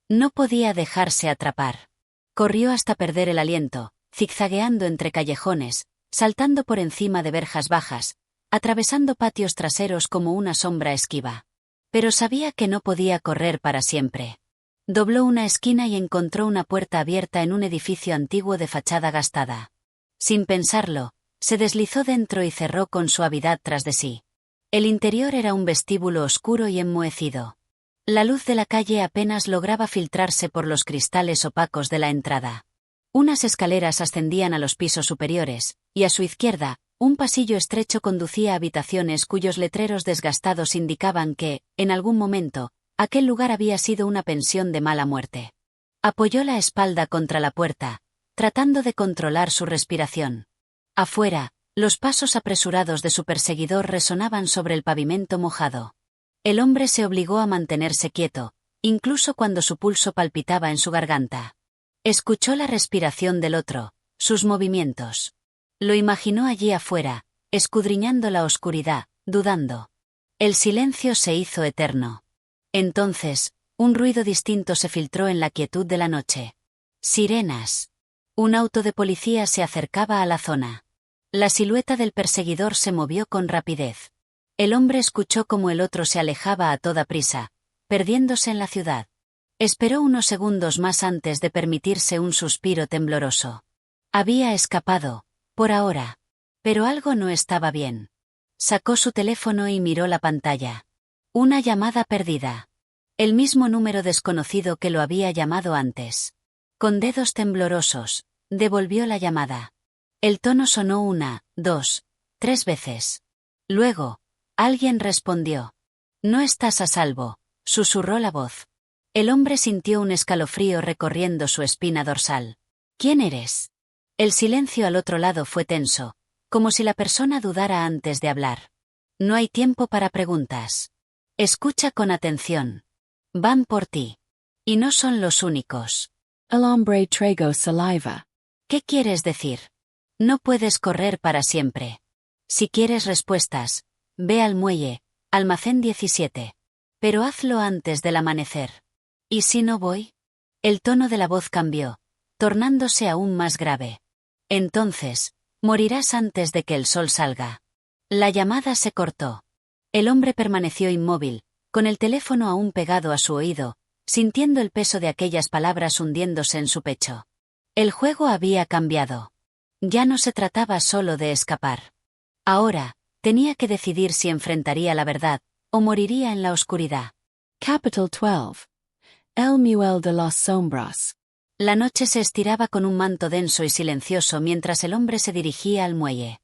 No podía dejarse atrapar. Corrió hasta perder el aliento, zigzagueando entre callejones, saltando por encima de verjas bajas, atravesando patios traseros como una sombra esquiva. Pero sabía que no podía correr para siempre. Dobló una esquina y encontró una puerta abierta en un edificio antiguo de fachada gastada. Sin pensarlo, se deslizó dentro y cerró con suavidad tras de sí. El interior era un vestíbulo oscuro y enmohecido. La luz de la calle apenas lograba filtrarse por los cristales opacos de la entrada. Unas escaleras ascendían a los pisos superiores, y a su izquierda, un pasillo estrecho conducía a habitaciones cuyos letreros desgastados indicaban que, en algún momento, aquel lugar había sido una pensión de mala muerte. Apoyó la espalda contra la puerta, tratando de controlar su respiración. Afuera, los pasos apresurados de su perseguidor resonaban sobre el pavimento mojado. El hombre se obligó a mantenerse quieto, incluso cuando su pulso palpitaba en su garganta. Escuchó la respiración del otro, sus movimientos. Lo imaginó allí afuera, escudriñando la oscuridad, dudando. El silencio se hizo eterno. Entonces, un ruido distinto se filtró en la quietud de la noche. Sirenas. Un auto de policía se acercaba a la zona. La silueta del perseguidor se movió con rapidez. El hombre escuchó cómo el otro se alejaba a toda prisa, perdiéndose en la ciudad. Esperó unos segundos más antes de permitirse un suspiro tembloroso. Había escapado, por ahora. Pero algo no estaba bien. Sacó su teléfono y miró la pantalla. Una llamada perdida. El mismo número desconocido que lo había llamado antes. Con dedos temblorosos, devolvió la llamada. El tono sonó 1, 2, 3 veces. Luego, alguien respondió. No estás a salvo, susurró la voz. El hombre sintió un escalofrío recorriendo su espina dorsal. ¿Quién eres? El silencio al otro lado fue tenso, como si la persona dudara antes de hablar. No hay tiempo para preguntas. Escucha con atención. Van por ti. Y no son los únicos. El hombre tragó saliva. ¿Qué quieres decir? No puedes correr para siempre. Si quieres respuestas, ve al muelle, almacén 17. Pero hazlo antes del amanecer. ¿Y si no voy? El tono de la voz cambió, tornándose aún más grave. Entonces, morirás antes de que el sol salga. La llamada se cortó. El hombre permaneció inmóvil, con el teléfono aún pegado a su oído, sintiendo el peso de aquellas palabras hundiéndose en su pecho. El juego había cambiado. Ya no se trataba solo de escapar. Ahora, tenía que decidir si enfrentaría la verdad, o moriría en la oscuridad. Capital 12. El Muelle de las Sombras. La noche se estiraba con un manto denso y silencioso mientras el hombre se dirigía al muelle.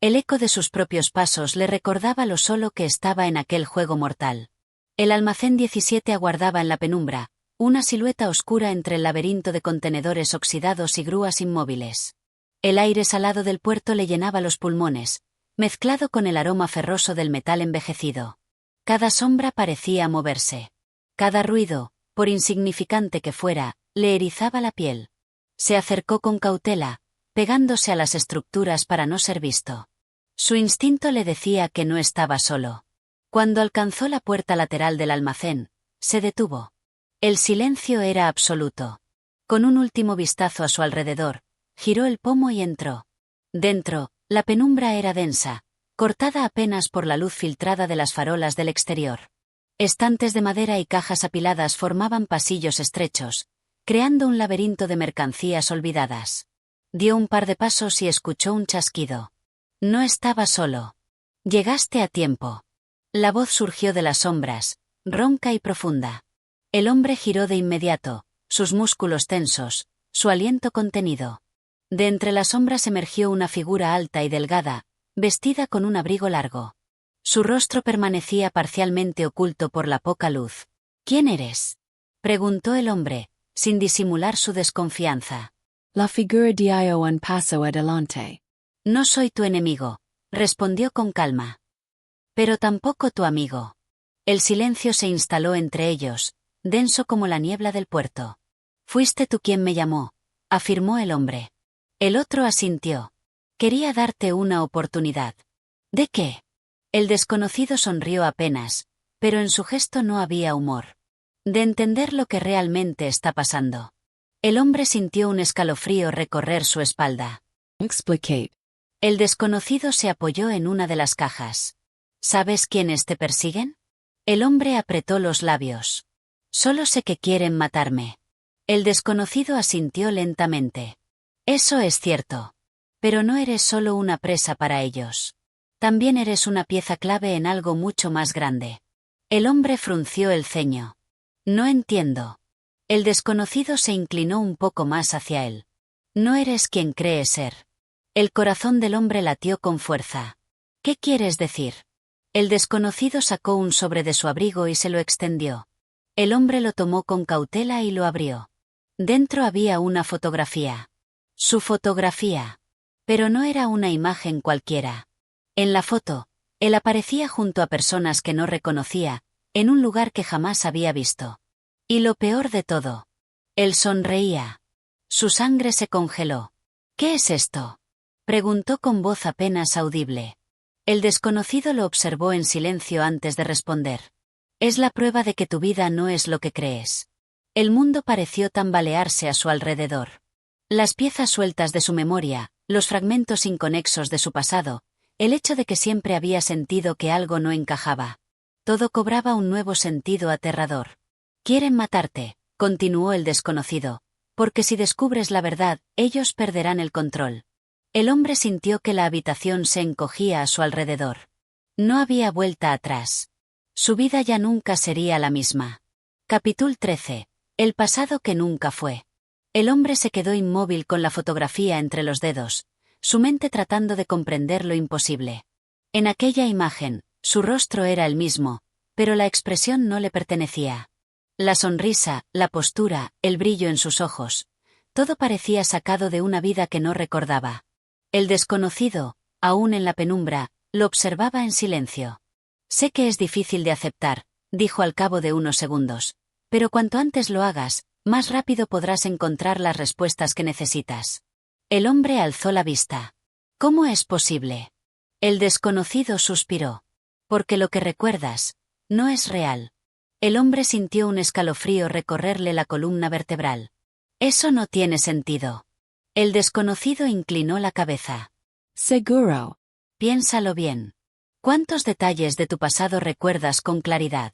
El eco de sus propios pasos le recordaba lo solo que estaba en aquel juego mortal. El almacén 17 aguardaba en la penumbra, una silueta oscura entre el laberinto de contenedores oxidados y grúas inmóviles. El aire salado del puerto le llenaba los pulmones, mezclado con el aroma ferroso del metal envejecido. Cada sombra parecía moverse. Cada ruido, por insignificante que fuera, le erizaba la piel. Se acercó con cautela, pegándose a las estructuras para no ser visto. Su instinto le decía que no estaba solo. Cuando alcanzó la puerta lateral del almacén, se detuvo. El silencio era absoluto. Con un último vistazo a su alrededor, giró el pomo y entró. Dentro, la penumbra era densa, cortada apenas por la luz filtrada de las farolas del exterior. Estantes de madera y cajas apiladas formaban pasillos estrechos, creando un laberinto de mercancías olvidadas. Dio un par de pasos y escuchó un chasquido. No estaba solo. Llegaste a tiempo. La voz surgió de las sombras, ronca y profunda. El hombre giró de inmediato, sus músculos tensos, su aliento contenido. De entre las sombras emergió una figura alta y delgada, vestida con un abrigo largo. Su rostro permanecía parcialmente oculto por la poca luz. ¿Quién eres?, preguntó el hombre, sin disimular su desconfianza. La figura dio un paso adelante. No soy tu enemigo, respondió con calma. Pero tampoco tu amigo. El silencio se instaló entre ellos, denso como la niebla del puerto. Fuiste tú quien me llamó, afirmó el hombre. El otro asintió. Quería darte una oportunidad. ¿De qué? El desconocido sonrió apenas, pero en su gesto no había humor. De entender lo que realmente está pasando. El hombre sintió un escalofrío recorrer su espalda. Explicate. El desconocido se apoyó en una de las cajas. ¿Sabes quiénes te persiguen? El hombre apretó los labios. Solo sé que quieren matarme. El desconocido asintió lentamente. Eso es cierto. Pero no eres solo una presa para ellos. También eres una pieza clave en algo mucho más grande. El hombre frunció el ceño. No entiendo. El desconocido se inclinó un poco más hacia él. No eres quien crees ser. El corazón del hombre latió con fuerza. ¿Qué quieres decir? El desconocido sacó un sobre de su abrigo y se lo extendió. El hombre lo tomó con cautela y lo abrió. Dentro había una fotografía. Su fotografía. Pero no era una imagen cualquiera. En la foto, él aparecía junto a personas que no reconocía, en un lugar que jamás había visto. Y lo peor de todo. Él sonreía. Su sangre se congeló. ¿Qué es esto?, preguntó con voz apenas audible. El desconocido lo observó en silencio antes de responder. Es la prueba de que tu vida no es lo que crees. El mundo pareció tambalearse a su alrededor. Las piezas sueltas de su memoria, los fragmentos inconexos de su pasado, el hecho de que siempre había sentido que algo no encajaba. Todo cobraba un nuevo sentido aterrador. Quieren matarte, continuó el desconocido, porque si descubres la verdad, ellos perderán el control. El hombre sintió que la habitación se encogía a su alrededor. No había vuelta atrás. Su vida ya nunca sería la misma. Capítulo 13. El pasado que nunca fue. El hombre se quedó inmóvil con la fotografía entre los dedos, su mente tratando de comprender lo imposible. En aquella imagen, su rostro era el mismo, pero la expresión no le pertenecía. La sonrisa, la postura, el brillo en sus ojos, todo parecía sacado de una vida que no recordaba. El desconocido, aún en la penumbra, lo observaba en silencio. Sé que es difícil de aceptar, dijo al cabo de unos segundos, pero cuanto antes lo hagas, más rápido podrás encontrar las respuestas que necesitas. El hombre alzó la vista. ¿Cómo es posible? El desconocido suspiró. Porque lo que recuerdas no es real. El hombre sintió un escalofrío recorrerle la columna vertebral. Eso no tiene sentido. El desconocido inclinó la cabeza. Seguro. Piénsalo bien. ¿Cuántos detalles de tu pasado recuerdas con claridad?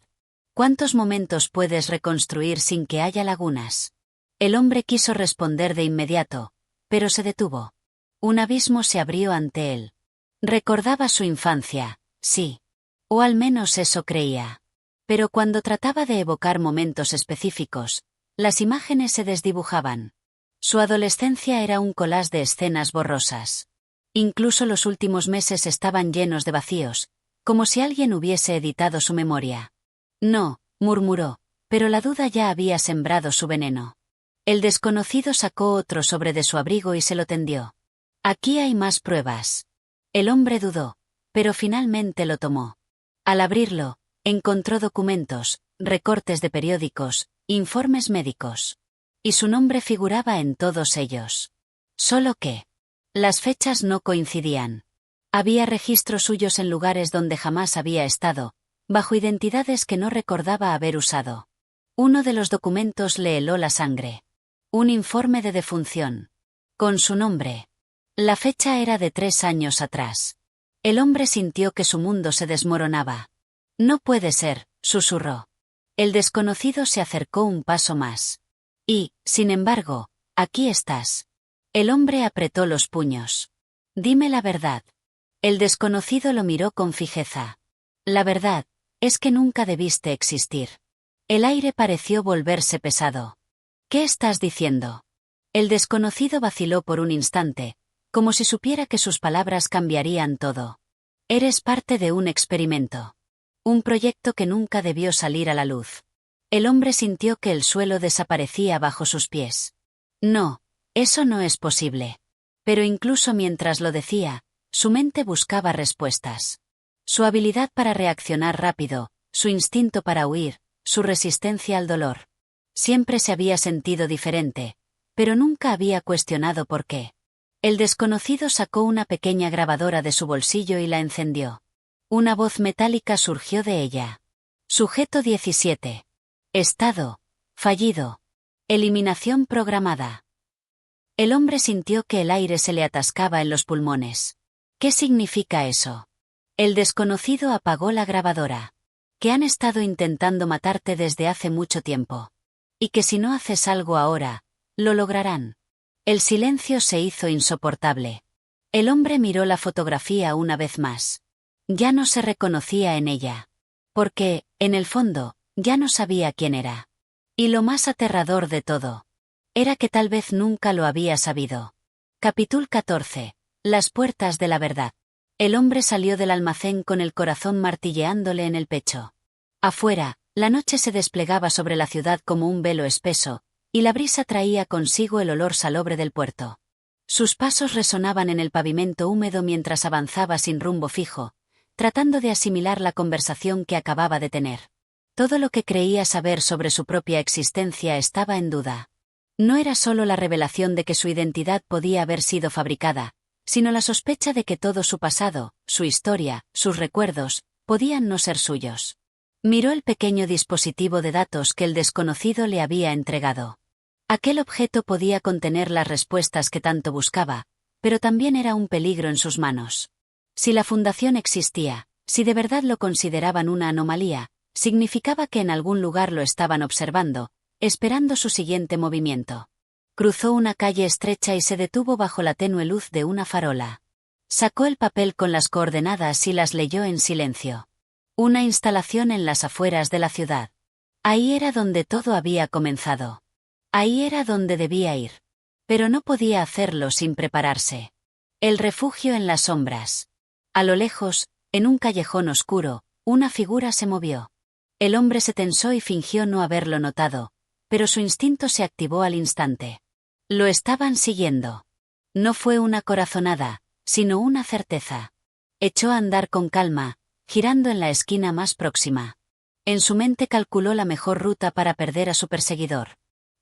¿Cuántos momentos puedes reconstruir sin que haya lagunas? El hombre quiso responder de inmediato, pero se detuvo. Un abismo se abrió ante él. Recordaba su infancia, sí. O al menos eso creía. Pero cuando trataba de evocar momentos específicos, las imágenes se desdibujaban. Su adolescencia era un collage de escenas borrosas. Incluso los últimos meses estaban llenos de vacíos, como si alguien hubiese editado su memoria. No, murmuró, pero la duda ya había sembrado su veneno. El desconocido sacó otro sobre de su abrigo y se lo tendió. Aquí hay más pruebas. El hombre dudó, pero finalmente lo tomó. Al abrirlo, encontró documentos, recortes de periódicos, informes médicos. Y su nombre figuraba en todos ellos. Solo que las fechas no coincidían. Había registros suyos en lugares donde jamás había estado, bajo identidades que no recordaba haber usado. Uno de los documentos le heló la sangre. Un informe de defunción. Con su nombre. La fecha era de 3 años atrás. El hombre sintió que su mundo se desmoronaba. No puede ser, susurró. El desconocido se acercó un paso más. Y, sin embargo, aquí estás. El hombre apretó los puños. Dime la verdad. El desconocido lo miró con fijeza. La verdad, es que nunca debiste existir. El aire pareció volverse pesado. ¿Qué estás diciendo? El desconocido vaciló por un instante, como si supiera que sus palabras cambiarían todo. Eres parte de un experimento. Un proyecto que nunca debió salir a la luz. El hombre sintió que el suelo desaparecía bajo sus pies. No, eso no es posible. Pero incluso mientras lo decía, su mente buscaba respuestas. Su habilidad para reaccionar rápido, su instinto para huir, su resistencia al dolor. Siempre se había sentido diferente, pero nunca había cuestionado por qué. El desconocido sacó una pequeña grabadora de su bolsillo y la encendió. Una voz metálica surgió de ella. Sujeto 17. Estado. Fallido. Eliminación programada. El hombre sintió que el aire se le atascaba en los pulmones. ¿Qué significa eso? El desconocido apagó la grabadora. Que han estado intentando matarte desde hace mucho tiempo. Y que si no haces algo ahora, lo lograrán. El silencio se hizo insoportable. El hombre miró la fotografía una vez más. Ya no se reconocía en ella. Porque, en el fondo, ya no sabía quién era. Y lo más aterrador de todo. Era que tal vez nunca lo había sabido. Capítulo 14. Las puertas de la verdad. El hombre salió del almacén con el corazón martilleándole en el pecho. Afuera, la noche se desplegaba sobre la ciudad como un velo espeso, y la brisa traía consigo el olor salobre del puerto. Sus pasos resonaban en el pavimento húmedo mientras avanzaba sin rumbo fijo, tratando de asimilar la conversación que acababa de tener. Todo lo que creía saber sobre su propia existencia estaba en duda. No era solo la revelación de que su identidad podía haber sido fabricada, sino la sospecha de que todo su pasado, su historia, sus recuerdos, podían no ser suyos. Miró el pequeño dispositivo de datos que el desconocido le había entregado. Aquel objeto podía contener las respuestas que tanto buscaba, pero también era un peligro en sus manos. Si la fundación existía, si de verdad lo consideraban una anomalía, significaba que en algún lugar lo estaban observando, esperando su siguiente movimiento. Cruzó una calle estrecha y se detuvo bajo la tenue luz de una farola. Sacó el papel con las coordenadas y las leyó en silencio. Una instalación en las afueras de la ciudad. Ahí era donde todo había comenzado. Ahí era donde debía ir. Pero no podía hacerlo sin prepararse. El refugio en las sombras. A lo lejos, en un callejón oscuro, una figura se movió. El hombre se tensó y fingió no haberlo notado, pero su instinto se activó al instante. Lo estaban siguiendo. No fue una corazonada, sino una certeza. Echó a andar con calma, girando en la esquina más próxima. En su mente calculó la mejor ruta para perder a su perseguidor.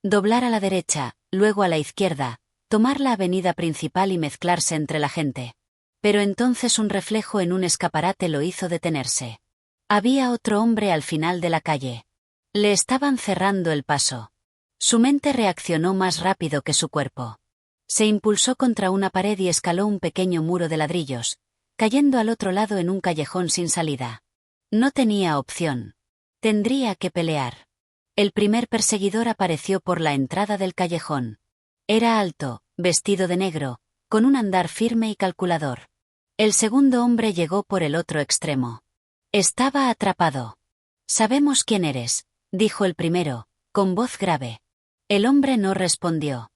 Doblar a la derecha, luego a la izquierda, tomar la avenida principal y mezclarse entre la gente. Pero entonces un reflejo en un escaparate lo hizo detenerse. Había otro hombre al final de la calle. Le estaban cerrando el paso. Su mente reaccionó más rápido que su cuerpo. Se impulsó contra una pared y escaló un pequeño muro de ladrillos, cayendo al otro lado en un callejón sin salida. No tenía opción. Tendría que pelear. El primer perseguidor apareció por la entrada del callejón. Era alto, vestido de negro, con un andar firme y calculador. El segundo hombre llegó por el otro extremo. Estaba atrapado. «Sabemos quién eres», dijo el primero, con voz grave. El hombre no respondió.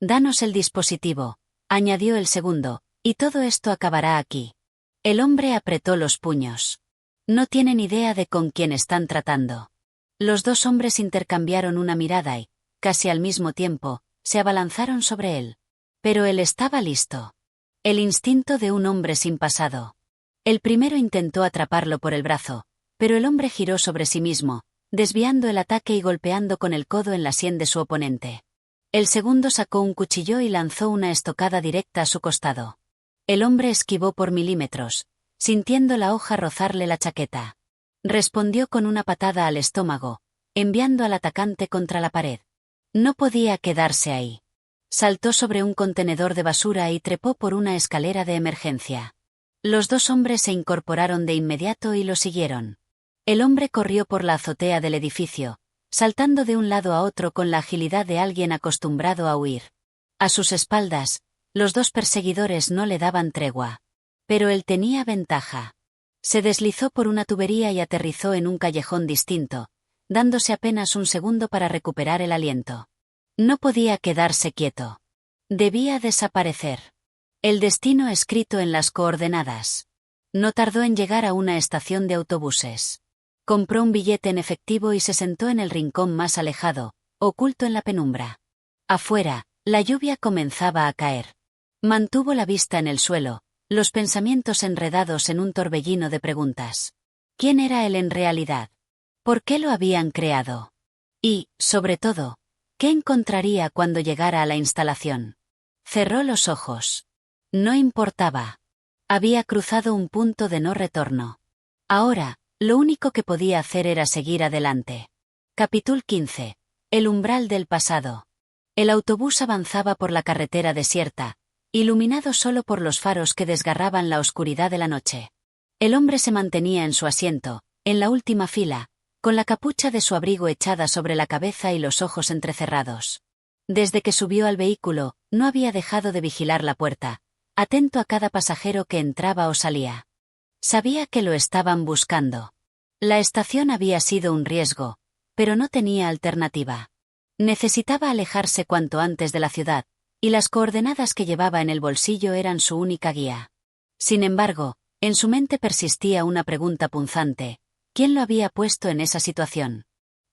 «Danos el dispositivo», añadió el segundo, «y todo esto acabará aquí». El hombre apretó los puños. No tienen idea de con quién están tratando. Los dos hombres intercambiaron una mirada y, casi al mismo tiempo, se abalanzaron sobre él. Pero él estaba listo. El instinto de un hombre sin pasado. El primero intentó atraparlo por el brazo, pero el hombre giró sobre sí mismo, desviando el ataque y golpeando con el codo en la sien de su oponente. El segundo sacó un cuchillo y lanzó una estocada directa a su costado. El hombre esquivó por milímetros, sintiendo la hoja rozarle la chaqueta. Respondió con una patada al estómago, enviando al atacante contra la pared. No podía quedarse ahí. Saltó sobre un contenedor de basura y trepó por una escalera de emergencia. Los dos hombres se incorporaron de inmediato y lo siguieron. El hombre corrió por la azotea del edificio, saltando de un lado a otro con la agilidad de alguien acostumbrado a huir. A sus espaldas, los dos perseguidores no le daban tregua. Pero él tenía ventaja. Se deslizó por una tubería y aterrizó en un callejón distinto, dándose apenas un segundo para recuperar el aliento. No podía quedarse quieto. Debía desaparecer. El destino escrito en las coordenadas. No tardó en llegar a una estación de autobuses. Compró un billete en efectivo y se sentó en el rincón más alejado, oculto en la penumbra. Afuera, la lluvia comenzaba a caer. Mantuvo la vista en el suelo, los pensamientos enredados en un torbellino de preguntas. ¿Quién era él en realidad? ¿Por qué lo habían creado? Y, sobre todo, ¿qué encontraría cuando llegara a la instalación? Cerró los ojos. No importaba. Había cruzado un punto de no retorno. Ahora, lo único que podía hacer era seguir adelante. Capítulo 15. El umbral del pasado. El autobús avanzaba por la carretera desierta, iluminado solo por los faros que desgarraban la oscuridad de la noche. El hombre se mantenía en su asiento, en la última fila, con la capucha de su abrigo echada sobre la cabeza y los ojos entrecerrados. Desde que subió al vehículo, no había dejado de vigilar la puerta, atento a cada pasajero que entraba o salía. Sabía que lo estaban buscando. La estación había sido un riesgo, pero no tenía alternativa. Necesitaba alejarse cuanto antes de la ciudad, y las coordenadas que llevaba en el bolsillo eran su única guía. Sin embargo, en su mente persistía una pregunta punzante: ¿quién lo había puesto en esa situación?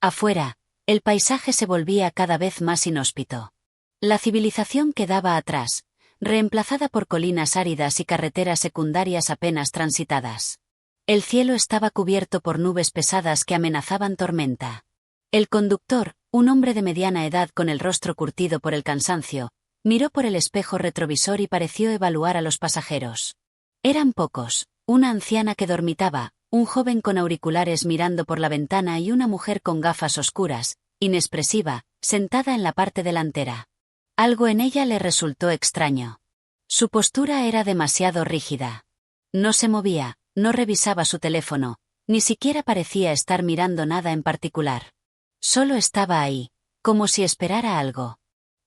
Afuera, el paisaje se volvía cada vez más inhóspito. La civilización quedaba atrás, reemplazada por colinas áridas y carreteras secundarias apenas transitadas. El cielo estaba cubierto por nubes pesadas que amenazaban tormenta. El conductor, un hombre de mediana edad con el rostro curtido por el cansancio, miró por el espejo retrovisor y pareció evaluar a los pasajeros. Eran pocos: una anciana que dormitaba, un joven con auriculares mirando por la ventana y una mujer con gafas oscuras, inexpresiva, sentada en la parte delantera. Algo en ella le resultó extraño. Su postura era demasiado rígida. No se movía, no revisaba su teléfono, ni siquiera parecía estar mirando nada en particular. Solo estaba ahí, como si esperara algo.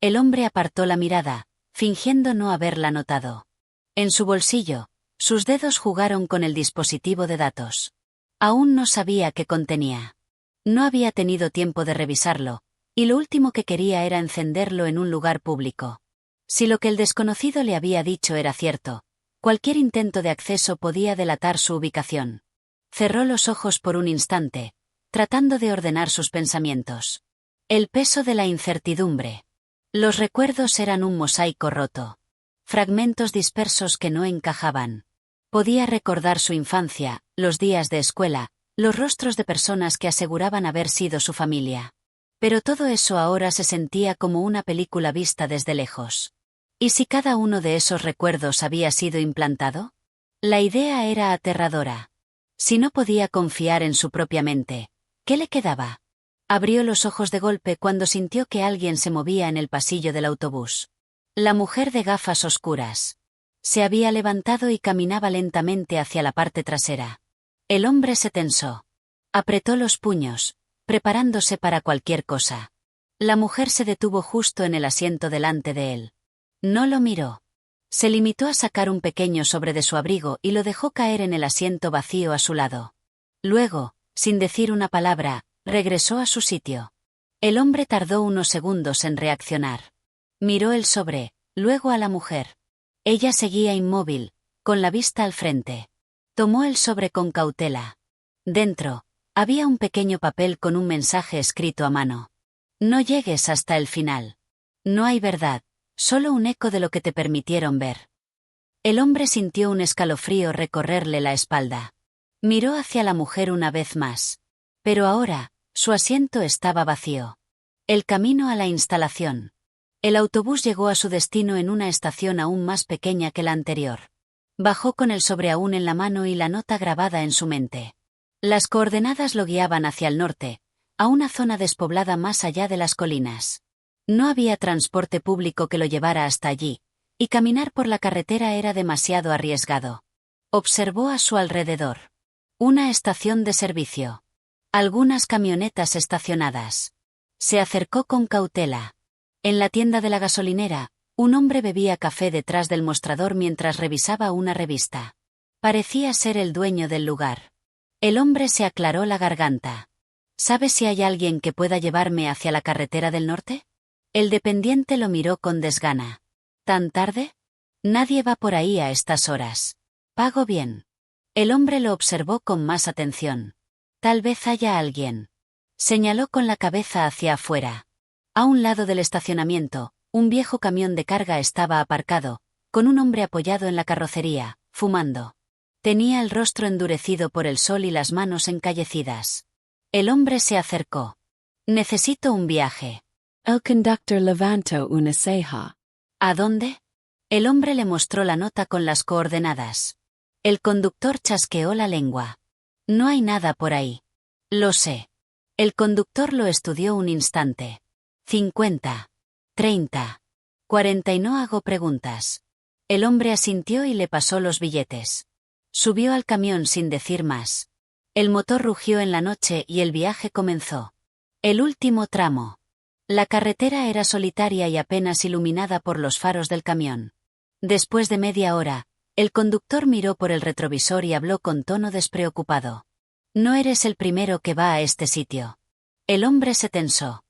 El hombre apartó la mirada, fingiendo no haberla notado. En su bolsillo, sus dedos jugaron con el dispositivo de datos. Aún no sabía qué contenía. No había tenido tiempo de revisarlo, y lo último que quería era encenderlo en un lugar público. Si lo que el desconocido le había dicho era cierto, cualquier intento de acceso podía delatar su ubicación. Cerró los ojos por un instante, tratando de ordenar sus pensamientos. El peso de la incertidumbre. Los recuerdos eran un mosaico roto. Fragmentos dispersos que no encajaban. Podía recordar su infancia, los días de escuela, los rostros de personas que aseguraban haber sido su familia. Pero todo eso ahora se sentía como una película vista desde lejos. ¿Y si cada uno de esos recuerdos había sido implantado? La idea era aterradora. Si no podía confiar en su propia mente, ¿qué le quedaba? Abrió los ojos de golpe cuando sintió que alguien se movía en el pasillo del autobús. La mujer de gafas oscuras. Se había levantado y caminaba lentamente hacia la parte trasera. El hombre se tensó. Apretó los puños, preparándose para cualquier cosa. La mujer se detuvo justo en el asiento delante de él. No lo miró. Se limitó a sacar un pequeño sobre de su abrigo y lo dejó caer en el asiento vacío a su lado. Luego, sin decir una palabra, regresó a su sitio. El hombre tardó unos segundos en reaccionar. Miró el sobre, luego a la mujer. Ella seguía inmóvil, con la vista al frente. Tomó el sobre con cautela. Dentro, había un pequeño papel con un mensaje escrito a mano. No llegues hasta el final. No hay verdad, solo un eco de lo que te permitieron ver. El hombre sintió un escalofrío recorrerle la espalda. Miró hacia la mujer una vez más. Pero ahora, su asiento estaba vacío. El camino a la instalación. El autobús llegó a su destino en una estación aún más pequeña que la anterior. Bajó con el sobre aún en la mano y la nota grabada en su mente. Las coordenadas lo guiaban hacia el norte, a una zona despoblada más allá de las colinas. No había transporte público que lo llevara hasta allí, y caminar por la carretera era demasiado arriesgado. Observó a su alrededor. Una estación de servicio. Algunas camionetas estacionadas. Se acercó con cautela. En la tienda de la gasolinera, un hombre bebía café detrás del mostrador mientras revisaba una revista. Parecía ser el dueño del lugar. El hombre se aclaró la garganta. ¿Sabe si hay alguien que pueda llevarme hacia la carretera del norte? El dependiente lo miró con desgana. ¿Tan tarde? Nadie va por ahí a estas horas. Pago bien. El hombre lo observó con más atención. Tal vez haya alguien. Señaló con la cabeza hacia afuera. A un lado del estacionamiento, un viejo camión de carga estaba aparcado, con un hombre apoyado en la carrocería, fumando. Tenía el rostro endurecido por el sol y las manos encallecidas. El hombre se acercó. Necesito un viaje. El conductor levantó una ceja. ¿A dónde? El hombre le mostró la nota con las coordenadas. El conductor chasqueó la lengua. No hay nada por ahí. Lo sé. El conductor lo estudió un instante. 50. 30. 40 y no hago preguntas. El hombre asintió y le pasó los billetes. Subió al camión sin decir más. El motor rugió en la noche y el viaje comenzó. El último tramo. La carretera era solitaria y apenas iluminada por los faros del camión. Después de media hora, el conductor miró por el retrovisor y habló con tono despreocupado. No eres el primero que va a este sitio. El hombre se tensó.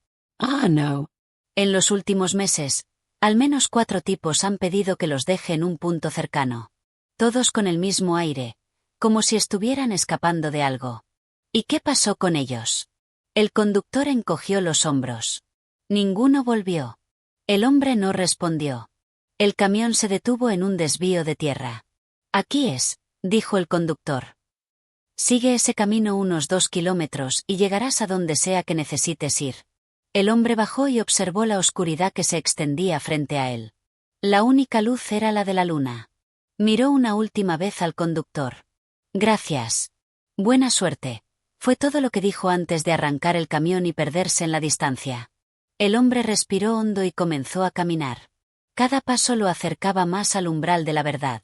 No. En los últimos meses, al menos 4 tipos han pedido que los deje en un punto cercano. Todos con el mismo aire, como si estuvieran escapando de algo. ¿Y qué pasó con ellos? El conductor encogió los hombros. Ninguno volvió. El hombre no respondió. El camión se detuvo en un desvío de tierra. Aquí es, dijo el conductor. Sigue ese camino unos 2 kilómetros y llegarás a donde sea que necesites ir. El hombre bajó y observó la oscuridad que se extendía frente a él. La única luz era la de la luna. Miró una última vez al conductor. Gracias. Buena suerte. Fue todo lo que dijo antes de arrancar el camión y perderse en la distancia. El hombre respiró hondo y comenzó a caminar. Cada paso lo acercaba más al umbral de la verdad.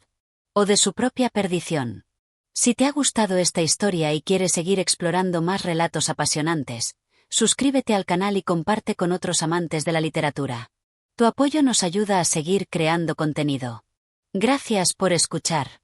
O de su propia perdición. Si te ha gustado esta historia y quieres seguir explorando más relatos apasionantes, suscríbete al canal y comparte con otros amantes de la literatura. Tu apoyo nos ayuda a seguir creando contenido. Gracias por escuchar.